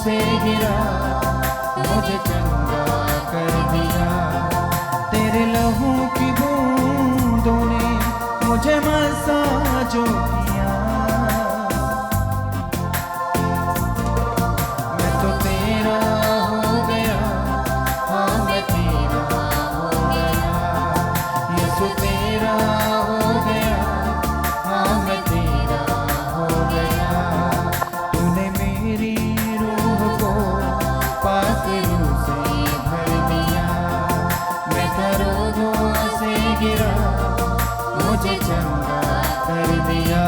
से गिरा मुझे चंगा कर दिया। तेरे लहू की बूंदों ने मुझे मसाजो किया। मैं तो तेरा हो गया, हाँ मैं तेरा हो गया। यीशु तेरा हो गया, हाँ मैं तेरा हो गया। तूने मेरी रूह को पाक रूह से भर दिया। मैं रोगों से गिरा मुझे चंगा कर दिया।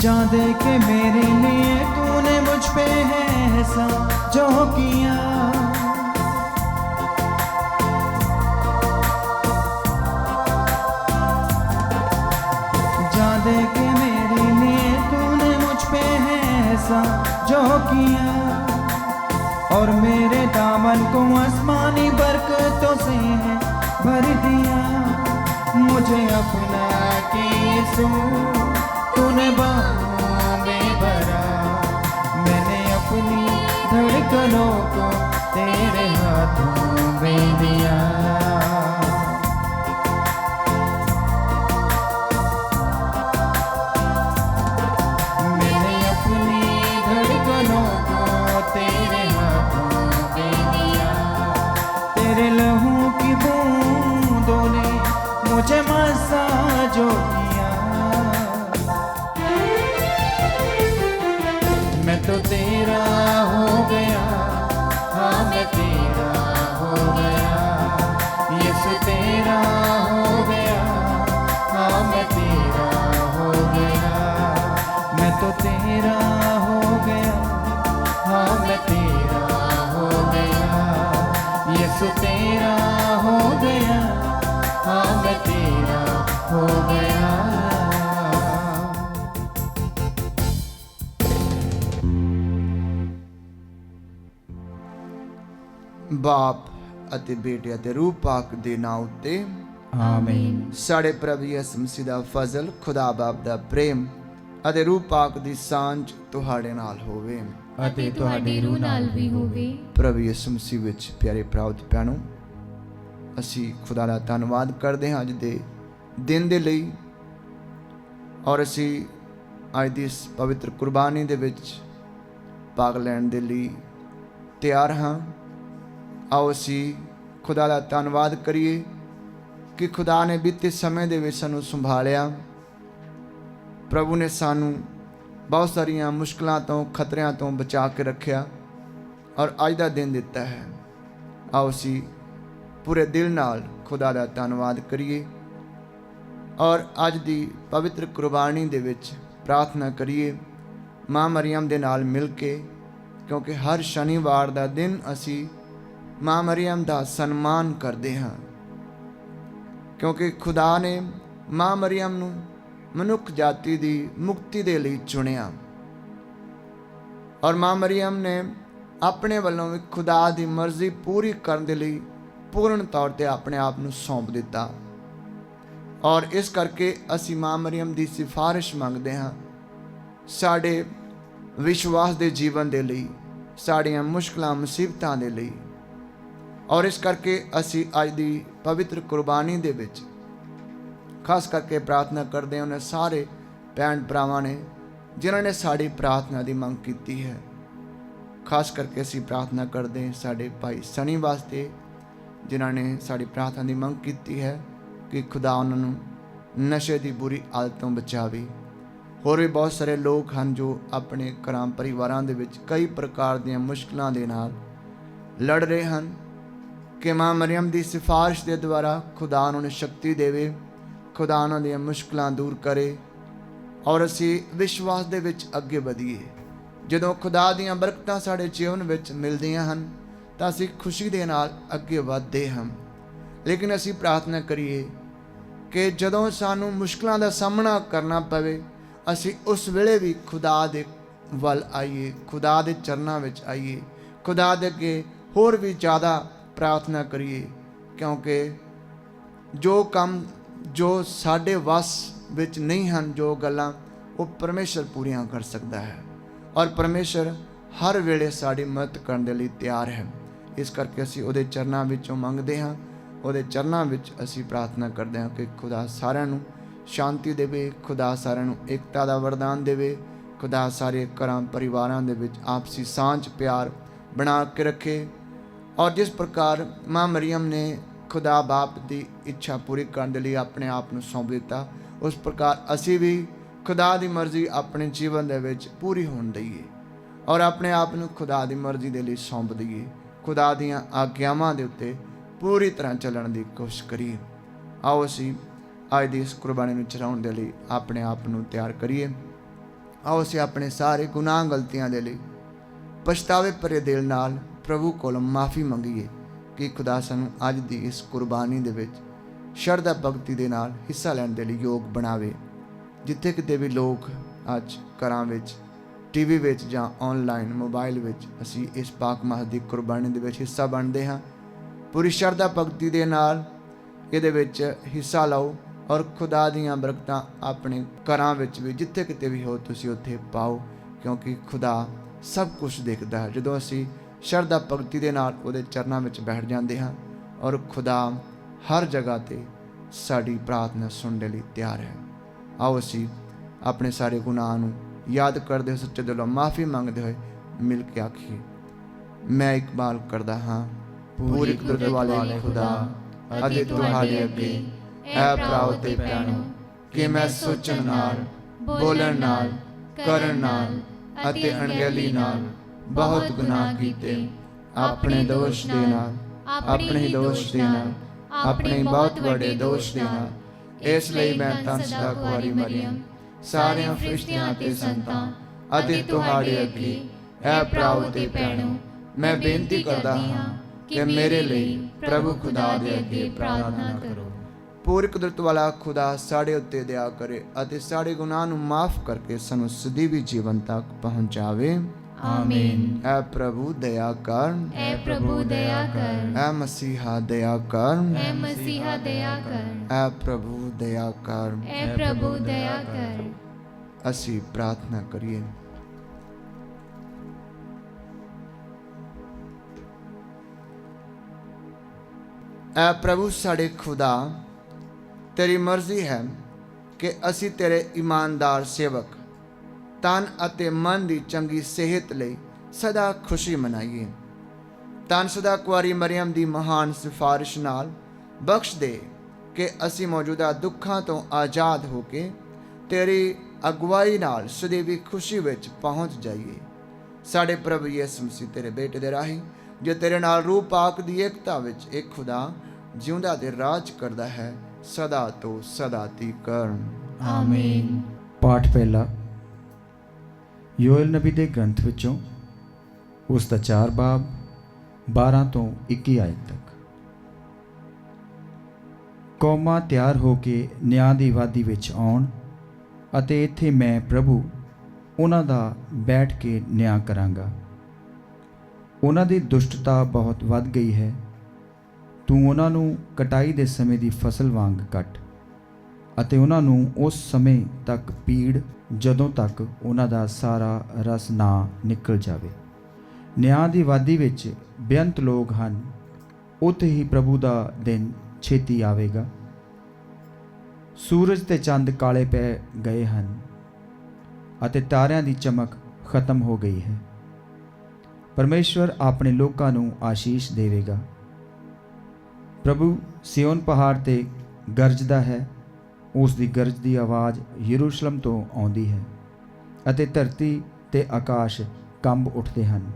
जा दे के मेरे लिए तूने मुझ पे है ऐसा जो किया। जा दे के मेरे लिए तूने मुझ पे है ऐसा जो किया। और मेरे दामन को आसमानी बरकतों से भर दिया। मुझे अपना के यीशु तूने बाहों में भरा। मैंने अपनी धड़कनों को तेरे हाथों में दिया। मैंने अपनी धड़कनों को तेरे हाथों में दिया। तेरे लहू की बूंदों ने मुझे मसाजो किया। मैं तो तेरा हो गया, हाँ मैं तेरा हो गया। यीशु तेरा हो गया, हाँ मैं तेरा हो गया। मैं तो तेरा हो गया, हाँ मैं तेरा हो गया। यीशु तेरा हो गया, हाँ मैं तेरा हो गया। बाप ਅਤੇ ਬੇਟੇ ਅਤੇ ਰੂਹ ਪਾਕ ਦੇ ਨਾਮ ਉੱਤੇ आमीन। ਸਾਡੇ ਪ੍ਰਭੂ ਯਿਸੂ ਮਸੀਹ ਦਾ ਫਜ਼ਲ, ਖੁਦਾ ਬਾਪ ਦਾ ਪ੍ਰੇਮ ਅਤੇ ਰੂਹ ਪਾਕ ਦੀ ਸਾਂਝ ਤੁਹਾਡੇ ਨਾਲ ਹੋਵੇ ਅਤੇ ਤੁਹਾਡੀ ਰੂਹ ਨਾਲ ਵੀ ਹੋਵੇ। ਪ੍ਰਭੂ ਯਿਸੂ ਮਸੀਹ ਵਿੱਚ ਪਿਆਰੇ ਭਰਾਓ ਤੇ ਭੈਣੋ, ਅਸੀਂ ਖੁਦਾ ਦਾ ਧੰਨਵਾਦ ਕਰਦੇ ਹਾਂ ਅੱਜ ਦੇ ਦਿਨ ਦੇ ਲਈ। ਔਰ ਅਸੀਂ ਅੱਜ ਦੀ ਇਸ ਪਵਿੱਤਰ ਕੁਰਬਾਨੀ ਦੇ ਵਿੱਚ ਭਾਗ ਲੈਣ ਦੇ ਲਈ ਤਿਆਰ ਹਾਂ। आओ असी खुदा का धन्नवाद करिए कि खुदा ने बीते समय दे विच सानू संभालिया। प्रभु ने सानू बहुत सारिया मुश्किलों तो खतरियां तो बचा के रखिया और अज दा दिन दिता है। आओ असी पूरे दिल नाल खुदा का धन्नवाद करिए और अज दी पवित्र कुर्बानी दे विच प्रार्थना करिए माँ मरियम दे नाल मिल के, क्योंकि हर शनिवार दा दिन असी माँ मरियम का सन्मान करते हैं। क्योंकि खुदा ने माँ मरियम नूं मनुख जाति की मुक्ति के लिए चुनिया और माँ मरियम ने अपने वालों भी खुदा की मर्जी पूरी करने के लिए पूर्ण तौर पर अपने आप नूं सौंप दिता। और इस करके असी माँ मरियम की सिफारिश मंगते हैं साढ़े विश्वास के जीवन के लिए, साड़ियाँ मुश्किलों मुसीबतों के लिए। और इस करके असी अज की पवित्र कुर्बानी दे विच खास करके प्रार्थना करते हैं उन्हें सारे भैन भरावां ने जिन्होंने साड़ी प्रार्थना की मंग की है। खास करके असी प्रार्थना करते हैं साढ़े भाई सनी वास्ते जिन्होंने साड़ी प्रार्थना की मंग की है कि खुदा उन्होंने नशे की बुरी आदतों बचावे। होर भी बहुत सारे लोग हैं जो अपने घरां परिवारों के विच कई प्रकार दी मुश्किलों के नाल लड़ रहे हैं कि माँ मरियम की सिफारिश के द्वारा खुदा उन्होंने शक्ति देवे, खुदा उन्होंने मुश्किलां दूर करे और असी विश्वास दे विच अगे बढ़ीए। जदों खुदा दीयां बरकतां साडे जीवन विच मिलदियां हन तां असी खुशी दे नाल अगे वधदे हां। लेकिन असी प्रार्थना करिए ਕਿ ਜਦੋਂ ਸਾਨੂੰ ਮੁਸ਼ਕਲਾਂ ਦਾ ਸਾਹਮਣਾ ਕਰਨਾ ਪਵੇ, ਅਸੀਂ ਉਸ ਵੇਲੇ ਵੀ ਖੁਦਾ ਦੇ ਵੱਲ ਆਈਏ, ਖੁਦਾ ਦੇ ਚਰਨਾਂ ਵਿੱਚ ਆਈਏ, ਖੁਦਾ ਦੇ ਅੱਗੇ ਹੋਰ ਵੀ ਜ਼ਿਆਦਾ ਪ੍ਰਾਰਥਨਾ ਕਰੀਏ, ਕਿਉਂਕਿ ਜੋ ਕੰਮ ਜੋ ਸਾਡੇ ਵੱਸ ਵਿੱਚ ਨਹੀਂ ਹਨ, ਜੋ ਗੱਲਾਂ ਉਹ ਪਰਮੇਸ਼ਰ ਪੂਰੀਆਂ ਕਰ ਸਕਦਾ ਹੈ। ਔਰ ਪਰਮੇਸ਼ਰ ਹਰ ਵੇਲੇ ਸਾਡੀ ਮਦਦ ਕਰਨ ਦੇ ਲਈ ਤਿਆਰ ਹੈ। ਇਸ ਕਰਕੇ ਅਸੀਂ ਉਹਦੇ ਚਰਨਾਂ ਵਿੱਚੋਂ ਮੰਗਦੇ ਹਾਂ, ਉਹਦੇ ਚਰਨਾਂ ਵਿੱਚ ਅਸੀਂ ਪ੍ਰਾਰਥਨਾ ਕਰਦੇ ਹਾਂ ਕਿ ਖੁਦਾ ਸਾਰਿਆਂ ਨੂੰ ਸ਼ਾਂਤੀ ਦੇਵੇ, ਖੁਦਾ ਸਾਰਿਆਂ ਨੂੰ ਏਕਤਾ ਦਾ ਵਰਦਾਨ ਦੇਵੇ, ਖੁਦਾ ਸਾਰੇ ਘਰਾਂ ਪਰਿਵਾਰਾਂ ਦੇ ਵਿੱਚ ਆਪਸੀ ਸਾਂਝ ਪਿਆਰ ਬਣਾ ਕੇ ਰੱਖੇ। ਔਰ ਜਿਸ ਪ੍ਰਕਾਰ ਮਾਂ ਮਰੀਅਮ ਨੇ ਖੁਦਾ ਬਾਪ ਦੀ ਇੱਛਾ ਪੂਰੀ ਕਰਨ ਦੇ ਲਈ ਆਪਣੇ ਆਪ ਨੂੰ ਸੌਂਪ ਦਿੱਤਾ, ਉਸ ਪ੍ਰਕਾਰ ਅਸੀਂ ਵੀ ਖੁਦਾ ਦੀ ਮਰਜ਼ੀ ਆਪਣੇ ਜੀਵਨ ਦੇ ਵਿੱਚ ਪੂਰੀ ਹੋਣ ਦਈਏ ਔਰ ਆਪਣੇ ਆਪ ਨੂੰ ਖੁਦਾ ਦੀ ਮਰਜ਼ੀ ਦੇ ਲਈ ਸੌਂਪ ਦਈਏ, ਖੁਦਾ ਦੀਆਂ ਆਗਿਆਵਾਂ ਦੇ ਉੱਤੇ ਪੂਰੀ ਤਰ੍ਹਾਂ ਚੱਲਣ ਦੀ ਕੋਸ਼ਿਸ਼ ਕਰੀਏ। ਆਓ ਅਸੀਂ ਅੱਜ ਦੀ ਇਸ ਕੁਰਬਾਨੀ ਨੂੰ ਚੜਾਉਣ ਦੇ ਲਈ ਆਪਣੇ ਆਪ ਨੂੰ ਤਿਆਰ ਕਰੀਏ। ਆਓ ਅਸੀਂ ਆਪਣੇ ਸਾਰੇ ਗੁਨਾਹ ਗਲਤੀਆਂ ਦੇ ਲਈ ਪਛਤਾਵੇ ਭਰੇ ਦਿਲ ਨਾਲ ਪ੍ਰਭੂ ਕੋਲੋਂ ਮਾਫੀ ਮੰਗੀਏ ਕਿ ਖੁਦਾ ਸਾਨੂੰ ਅੱਜ ਦੀ ਇਸ ਕੁਰਬਾਨੀ ਦੇ ਵਿੱਚ ਸ਼ਰਧਾ ਭਗਤੀ ਦੇ ਨਾਲ ਹਿੱਸਾ ਲੈਣ ਦੇ ਲਈ ਯੋਗ ਬਣਾਵੇ। ਜਿੱਥੇ ਕਿਤੇ ਵੀ ਲੋਕ ਅੱਜ ਘਰਾਂ ਵਿੱਚ, ਟੀਵੀ ਵਿੱਚ ਜਾਂ ਆਨਲਾਈਨ ਮੋਬਾਈਲ ਵਿੱਚ ਅਸੀਂ ਇਸ ਪਾਕ ਮਾਸ ਦੀ ਕੁਰਬਾਨੀ ਦੇ ਵਿੱਚ ਹਿੱਸਾ ਬਣਦੇ ਹਾਂ, ਪੂਰੀ ਸ਼ਰਧਾ ਭਗਤੀ ਦੇ ਨਾਲ ਇਹਦੇ ਵਿੱਚ ਹਿੱਸਾ ਲਓ ਔਰ ਖੁਦਾ ਦੀਆਂ ਬਰਕਤਾਂ ਆਪਣੇ ਘਰਾਂ ਵਿੱਚ ਵੀ ਜਿੱਥੇ ਕਿਤੇ ਵੀ ਹੋ ਤੁਸੀਂ ਉੱਥੇ ਪਾਓ, ਕਿਉਂਕਿ ਖੁਦਾ ਸਭ ਕੁਝ ਦੇਖਦਾ ਹੈ। ਜਦੋਂ ਅਸੀਂ ਸ਼ਰਧਾ ਭਗਤੀ ਦੇ ਨਾਲ ਉਹਦੇ ਚਰਨਾਂ ਵਿੱਚ ਬੈਠ ਜਾਂਦੇ ਹਾਂ ਔਰ ਖੁਦਾ ਹਰ ਜਗ੍ਹਾ ਤੇ ਸਾਡੀ ਪ੍ਰਾਰਥਨਾ ਸੁਣਨ ਦੇ ਲਈ ਤਿਆਰ ਹੈ। ਆਓ ਅਸੀਂ ਆਪਣੇ ਸਾਰੇ ਗੁਨਾਹ ਨੂੰ ਯਾਦ ਕਰਦੇ ਹੋਏ ਸੱਚੇ ਦਿਲੋਂ ਮਾਫੀ ਮੰਗਦੇ ਹੋਏ ਮਿਲ ਕੇ ਆਖੀਏ, ਮੈਂ ਇਕਬਾਲ ਕਰਦਾ ਹਾਂ ਪੂਰੀ ਕੁਦਰਤ ਵਾਲੇ ਖੁਦਾ ਅਤੇ ਤੁਹਾਡੇ ਅੱਗੇ ਐ ਭਰਾਓ ਤੇ ਭੈਣੋ ਕਿ ਮੈਂ ਸੋਚਣ ਨਾਲ, ਬੋਲਣ ਨਾਲ, ਕਰਨ ਨਾਲ ਅਤੇ ਅਣਗਹਿਲੀ ਨਾਲ ਬਹੁਤ ਗੁਨਾਹ ਕੀਤੇ, ਆਪਣੇ ਦੋਸ਼ ਦੇ ਨਾਲ, ਆਪਣੇ ਦੋਸ਼ ਦੇ ਨਾਲ, ਆਪਣੇ ਬਹੁਤ ਵੱਡੇ ਦੋਸ਼ ਦੇ ਨਾਲ। ਇਸ ਲਈ ਮੈਂ ਤਾਂ ਸਦਾ ਕੁਆਰੀ ਮਰੀਅਮ, ਸਾਰਿਆਂ ਫਰਿਸ਼ਤਿਆਂ ਤੇ ਸੰਤਾਂ ਅਤੇ ਤੁਹਾਡੇ ਅੱਗੇ ਐ ਭਰਾਓ ਤੇ ਭੈਣੋ ਮੈਂ ਬੇਨਤੀ ਕਰਦਾ ਹਾਂ ਕਿ ਮੇਰੇ ਲਈ ਪ੍ਰਭੂ ਖੁਦਾ ਦੇ ਅੱਗੇ ਪ੍ਰਾਰਥਨਾ ਕਰੋ। ਪੂਰੀ ਕੁਦਰਤ ਵਾਲਾ ਖੁਦਾ ਸਾਡੇ ਉੱਤੇ ਦਇਆ ਕਰੇ ਅਤੇ ਸਾਡੇ ਗੁਨਾਹ ਨੂੰ ਮਾਫ ਕਰਕੇ ਸਾਨੂੰ ਸਦੀਵੀ ਜੀਵਨ ਤੱਕ ਪਹੁੰਚਾਵੇ। ਆਮੀਨ। ਐ ਪ੍ਰਭੂ ਦਇਆ ਕਰ, ਐ ਪ੍ਰਭੂ ਦਇਆ ਕਰ, ਐ ਮਸੀਹਾ ਦਇਆ ਕਰ, ਐ ਮਸੀਹਾ ਦਇਆ ਕਰ, ਐ ਪ੍ਰਭੂ ਦਇਆ ਕਰ। ਐ ਪ੍ਰਭੂ ਦਇਆ ਕਰ। ਅਸੀਂ ਪ੍ਰਾਰਥਨਾ ਕਰੀਏ। ਐ ਪ੍ਰਭੂ ਸਾਡੇ ਖੁਦਾ, ਤੇਰੀ ਮਰਜ਼ੀ ਹੈ ਕਿ ਅਸੀਂ ਤੇਰੇ ਇਮਾਨਦਾਰ ਸੇਵਕ ਤਨ ਅਤੇ ਮਨ ਦੀ ਚੰਗੀ ਸਿਹਤ ਲਈ ਸਦਾ ਖੁਸ਼ੀ ਮਨਾਈਏ। ਤਨ ਸਦਾ ਕੁਆਰੀ ਮਰੀਅਮ ਦੀ ਮਹਾਨ ਸਿਫਾਰਿਸ਼ ਨਾਲ ਬਖਸ਼ ਦੇ ਕਿ ਅਸੀਂ ਮੌਜੂਦਾ ਦੁੱਖਾਂ ਤੋਂ ਆਜ਼ਾਦ ਹੋ ਕੇ ਤੇਰੀ ਅਗਵਾਈ ਨਾਲ ਸਦੀਵੀ ਖੁਸ਼ੀ ਵਿੱਚ ਪਹੁੰਚ ਜਾਈਏ। ਸਾਡੇ ਪ੍ਰਭੂ ਯਿਸੂ ਮਸੀਹ ਤੇਰੇ ਬੇਟੇ ਦੇ ਰਾਹੀਂ ਜੋ ਤੇਰੇ ਨਾਲ ਰੂਹ ਪਾਕ ਦੀ ਏਕਤਾ ਵਿੱਚ ਇੱਕ ਖੁਦਾ ਜਿਉਂਦਾ ਤੇ ਰਾਜ ਕਰਦਾ ਹੈ ਸਦਾ ਤੋਂ ਸਦਾ ਤੀਕ। ਆਮੀਨ। ਪਾਠ ਪਹਿਲਾ ਯੋਇਲ ਨਬੀ ਦੇ ਗ੍ਰੰਥ ਵਿੱਚੋਂ, ਉਸ ਦਾ 4 ਬਾਬ 12 ਤੋਂ 21 ਆਇਤ ਤੱਕ। ਕੌਮਾਂ ਤਿਆਰ ਹੋ ਕੇ ਨਿਆਂ ਦੀ ਵਾਦੀ ਵਿੱਚ ਆਉਣ ਅਤੇ ਇੱਥੇ ਮੈਂ ਪ੍ਰਭੂ ਉਹਨਾਂ ਦਾ ਬੈਠ ਕੇ ਨਿਆਂ ਕਰਾਂਗਾ। ਉਹਨਾਂ ਦੀ ਦੁਸ਼ਟਤਾ ਬਹੁਤ ਵੱਧ ਗਈ ਹੈ। ਤੂੰ ਉਹਨਾਂ ਨੂੰ ਕਟਾਈ ਦੇ ਸਮੇਂ ਦੀ ਫਸਲ ਵਾਂਗ ਕੱਟ ਅਤੇ ਉਹਨਾਂ ਨੂੰ ਉਸ ਸਮੇਂ ਤੱਕ ਪੀੜ ਜਦੋਂ ਤੱਕ ਉਹਨਾਂ ਦਾ ਸਾਰਾ ਰਸ ਨਾ ਨਿਕਲ ਜਾਵੇ। ਨਿਆਂ ਦੀ ਵਾਦੀ ਵਿੱਚ ਬੇਅੰਤ ਲੋਕ ਹਨ, ਉੱਥੇ ਹੀ ਪ੍ਰਭੂ ਦਾ ਦਿਨ ਛੇਤੀ ਆਵੇਗਾ। ਸੂਰਜ ਤੇ ਚੰਦ ਕਾਲੇ ਪੈ ਗਏ ਹਨ ਅਤੇ ਤਾਰਿਆਂ ਦੀ ਚਮਕ ਖਤਮ ਹੋ ਗਈ ਹੈ। ਪਰਮੇਸ਼ਵਰ ਆਪਣੇ ਲੋਕਾਂ ਨੂੰ ਆਸ਼ੀਸ਼ ਦੇਵੇਗਾ। ਪ੍ਰਭੂ ਸਿਯੋਨ ਪਹਾੜ ਤੇ ਗਰਜਦਾ ਹੈ, ਉਸ ਦੀ ਗਰਜ ਦੀ ਆਵਾਜ਼ ਯਰੂਸ਼ਲਮ ਤੋਂ ਆਉਂਦੀ ਹੈ ਅਤੇ ਧਰਤੀ ਤੇ ਆਕਾਸ਼ ਕੰਬ ਉੱਠਦੇ ਹਨ।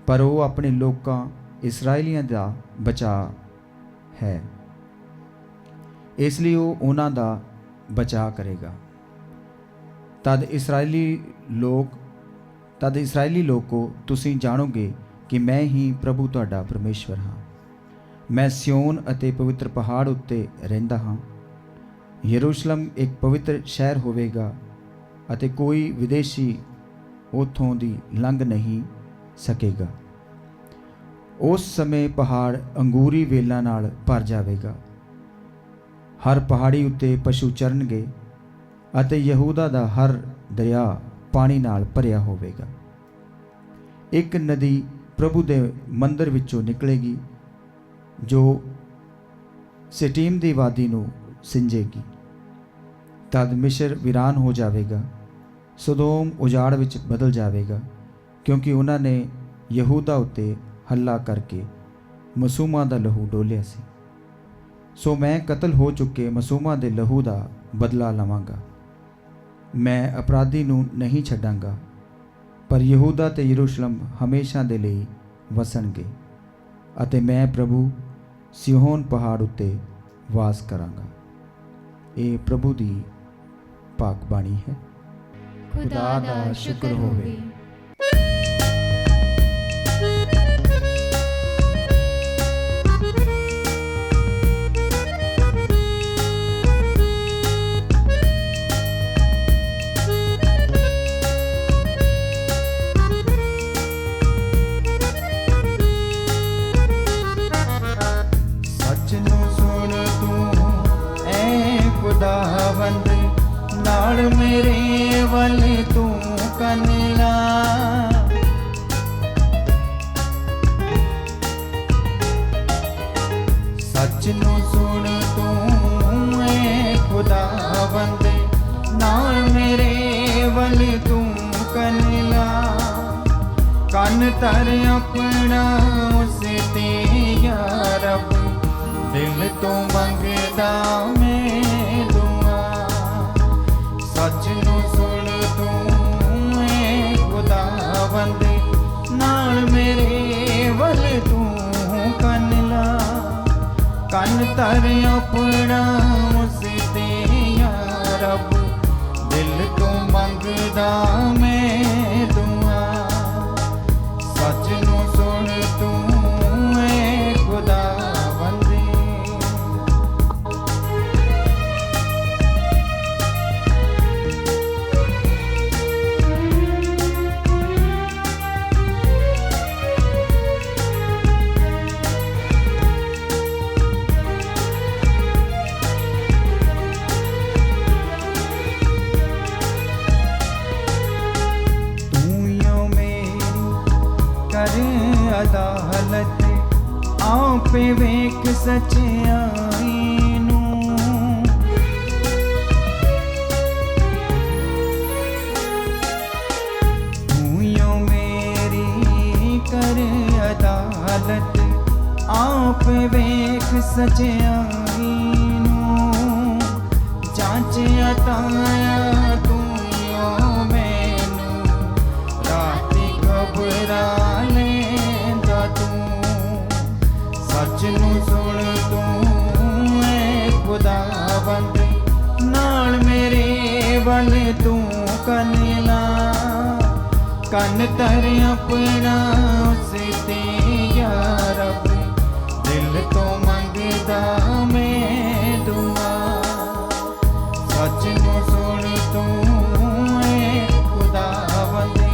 ਪਰ ਉਹ ਆਪਣੇ ਲੋਕਾਂ ਇਸਰਾਏਲੀਆਂ ਦਾ ਬਚਾਅ ਹੈ, ਇਸ ਲਈ ਉਹ ਉਹਨਾਂ ਦਾ ਬਚਾਅ ਕਰੇਗਾ। ਤਦ ਇਸਰਾਏਲੀ ਲੋਕੋ, ਤੁਸੀਂ ਜਾਣੋਗੇ ਕਿ ਮੈਂ ਹੀ ਪ੍ਰਭੂ ਤੁਹਾਡਾ ਪਰਮੇਸ਼ਵਰ ਹਾਂ। ਮੈਂ ਸਿਯੋਨ ਅਤੇ ਪਵਿੱਤਰ ਪਹਾੜ ਉੱਤੇ ਰਹਿੰਦਾ ਹਾਂ ਯਰੂਸ਼ਲਮ ਇੱਕ ਪਵਿੱਤਰ ਸ਼ਹਿਰ ਹੋਵੇਗਾ ਅਤੇ ਕੋਈ ਵਿਦੇਸ਼ੀ ਉੱਥੋਂ ਦੀ ਲੰਘ ਨਹੀਂ ਸਕੇਗਾ। ਉਸ ਸਮੇਂ ਪਹਾੜ ਅੰਗੂਰੀ ਵੇਲਾਂ ਨਾਲ ਭਰ ਜਾਵੇਗਾ। ਹਰ ਪਹਾੜੀ ਉੱਤੇ ਪਸ਼ੂ ਚਰਨਗੇ ਅਤੇ ਯਹੂਦਾ ਦਾ ਹਰ ਦਰਿਆ ਪਾਣੀ ਨਾਲ ਭਰਿਆ ਹੋਵੇਗਾ। ਇੱਕ ਨਦੀ ਪ੍ਰਭੂ ਦੇ ਮੰਦਰ ਵਿੱਚੋਂ ਨਿਕਲੇਗੀ ਜੋ ਸਿਟੀਮ ਦੀ ਵਾਦੀ ਨੂੰ ਸਿੰਜੇਗੀ। ਤਦ ਮਿਸਰ ਵੀਰਾਨ ਹੋ ਜਾਵੇਗਾ, ਸਦੋਮ ਉਜਾੜ ਵਿੱਚ ਬਦਲ ਜਾਵੇਗਾ, ਕਿਉਂਕਿ ਉਹਨਾਂ ਨੇ ਯਹੂਦਾ ਉੱਤੇ ਹੱਲਾ ਕਰਕੇ ਮਾਸੂਮਾਂ ਦਾ ਲਹੂ ਡੋਲਿਆ ਸੀ। ਸੋ ਮੈਂ ਕਤਲ ਹੋ ਚੁੱਕੇ ਮਾਸੂਮਾਂ ਦੇ ਲਹੂ ਦਾ ਬਦਲਾ ਲਵਾਂਗਾ। ਮੈਂ ਅਪਰਾਧੀ ਨੂੰ ਨਹੀਂ ਛੱਡਾਂਗਾ, ਪਰ ਯਹੂਦਾ ਤੇ ਯਰੂਸ਼ਲਮ ਹਮੇਸ਼ਾ ਦੇ ਲਈ ਵਸਣਗੇ ਅਤੇ ਮੈਂ ਪ੍ਰਭੂ ਸਿਯੋਨ ਪਹਾੜ ਉੱਤੇ ਵਾਸ ਕਰਾਂਗਾ। ਇਹ ਪ੍ਰਭੂ ਦੀ ਪਾਕ ਬਾਣੀ ਹੈ। खुदा दा शुक्र होवे। सच नू सुन तू ऐ खुदावंद, नाल मेरे वल तू कन ला। सच नू सुन तू ऐ खुदावंद, नाल मेरे वल तू कन ला। कन तर अपना उस ते या रब, दिल तो मंगदा मैं दुआ। सच नू सुन तू ऐ खुदावंद, नाल मेरे वल तू कन ला। कन तर अपना उस ते या रब, दिल तो मंगदा मैं दुआ। सच नू सुन तू ऐ खुदावंद। अदालत आपे वेख सच्चाई नू। तूं मेरी कर अदालत आपे वेख सच्चाई नू। जांच अताया तू मैनू, राती घबरा लेंदा तू। सच नू सुन तू ऐ खुदावंद, नाल मेरे वल तू कन ला। कन तर अपना उस ते या रब, दिल तो मंगदा मैं दुआ। सच नू सुन तू ऐ खुदावंद।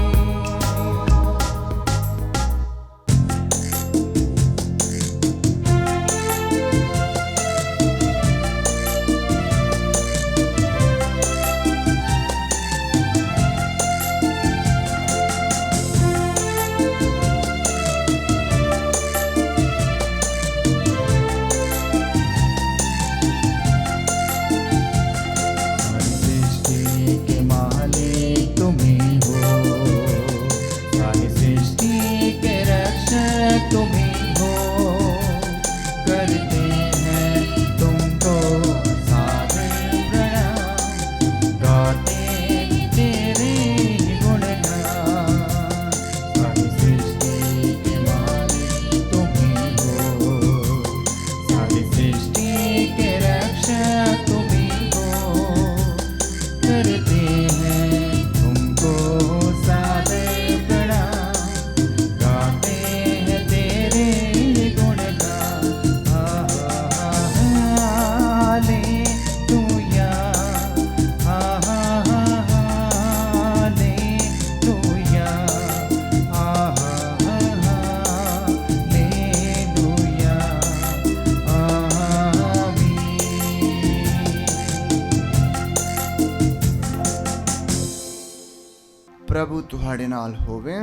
ਪ੍ਰਭੂ ਤੁਹਾਡੇ ਨਾਲ ਹੋਵੇ।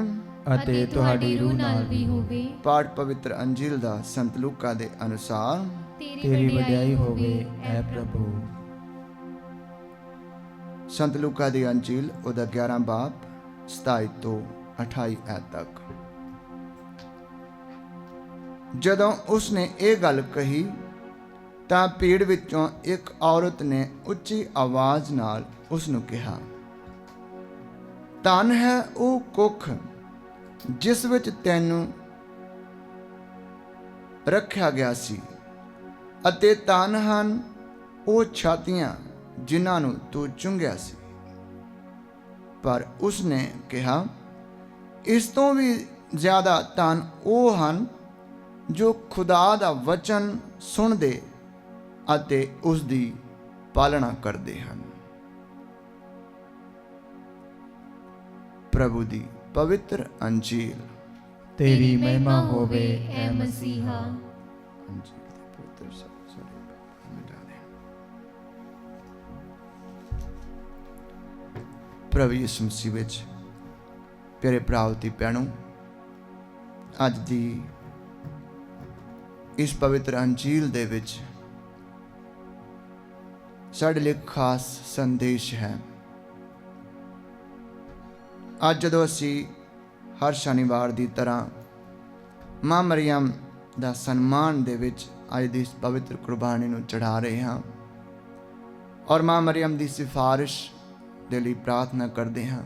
ਅਤੇ ਤੁਹਾਡੀ ਰੂਹ ਨਾਲ ਵੀ ਹੋਵੇ। ਪਾਠ ਪਵਿੱਤਰ ਅੰਜੀਲ ਦਾ ਸੰਤ ਲੂਕਾ ਦੇ ਅਨੁਸਾਰ। ਤੇਰੀ ਵਡਿਆਈ ਹੋਵੇ ਐ ਪ੍ਰਭੂ। ਸੰਤ ਲੂਕਾ ਦੀ ਅੰਜੀਲ ਉਹਦਾ 11 ਬਾਬ 27 ਤੋਂ 28 ਐਤ ਤੱਕ। ਜਦੋਂ ਉਸਨੇ ਇਹ ਗੱਲ ਕਹੀ ਤਾਂ ਭੀੜ ਵਿੱਚੋਂ ਇੱਕ ਔਰਤ ਨੇ ਉੱਚੀ ਆਵਾਜ਼ ਨਾਲ ਉਸ ਨੂੰ ਕਿਹਾ, ਧੰਨ ਹੈ ਉਹ ਕੁੱਖ ਜਿਸ ਵਿੱਚ ਤੈਨੂੰ ਰੱਖਿਆ ਗਿਆ ਸੀ, ਅਤੇ ਧੰਨ ਹਨ ਉਹ ਛਾਤੀਆਂ ਜਿਨ੍ਹਾਂ ਨੂੰ ਤੂੰ ਚੁੰਗਿਆ ਸੀ। ਪਰ ਉਸਨੇ ਕਿਹਾ, ਇਸ ਤੋਂ ਵੀ ਜ਼ਿਆਦਾ ਧੰਨ ਉਹ ਹਨ ਜੋ ਖੁਦਾ ਦਾ ਵਚਨ ਸੁਣਦੇ ਅਤੇ ਉਸ ਦੀ ਪਾਲਣਾ ਕਰਦੇ ਹਨ। ਪ੍ਰਭੂ ਦੀ ਪਵਿੱਤਰ ਅੰਜੀਲ। ਤੇਰੀ ਮਹਿਮਾ ਹੋਵੇ ਐ ਮਸੀਹਾ। ਅੰਜੀਲ ਦੇ ਪਵਿੱਤਰ ਸ਼ਬਦ ਸਾਡੇ ਮਿਟਾ ਦੇ। ਪ੍ਰਭੂ ਯਿਸੂ ਮਸੀਹ ਵਿੱਚ ਪਿਆਰੇ ਭਰਾਓ ਤੇ ਭੈਣੋ, ਅੱਜ ਦੀ ਇਸ ਪਵਿੱਤਰ ਅੰਜੀਲ ਦੇ ਵਿੱਚ ਸਾਡੇ ਲਈ ਖਾਸ ਸੰਦੇਸ਼ ਹੈ। ਅੱਜ ਜਦੋਂ ਅਸੀਂ ਹਰ ਸ਼ਨੀਵਾਰ ਦੀ ਤਰ੍ਹਾਂ ਮਾਂ ਮਰੀਅਮ ਦਾ ਸਨਮਾਨ ਦੇ ਵਿੱਚ ਅੱਜ ਦੀ ਇਸ ਪਵਿੱਤਰ ਕੁਰਬਾਨੀ ਨੂੰ ਚੜ੍ਹਾ ਰਹੇ ਹਾਂ ਔਰ ਮਾਂ ਮਰੀਅਮ ਦੀ ਸਿਫਾਰਿਸ਼ ਦੇ ਲਈ ਪ੍ਰਾਰਥਨਾ ਕਰਦੇ ਹਾਂ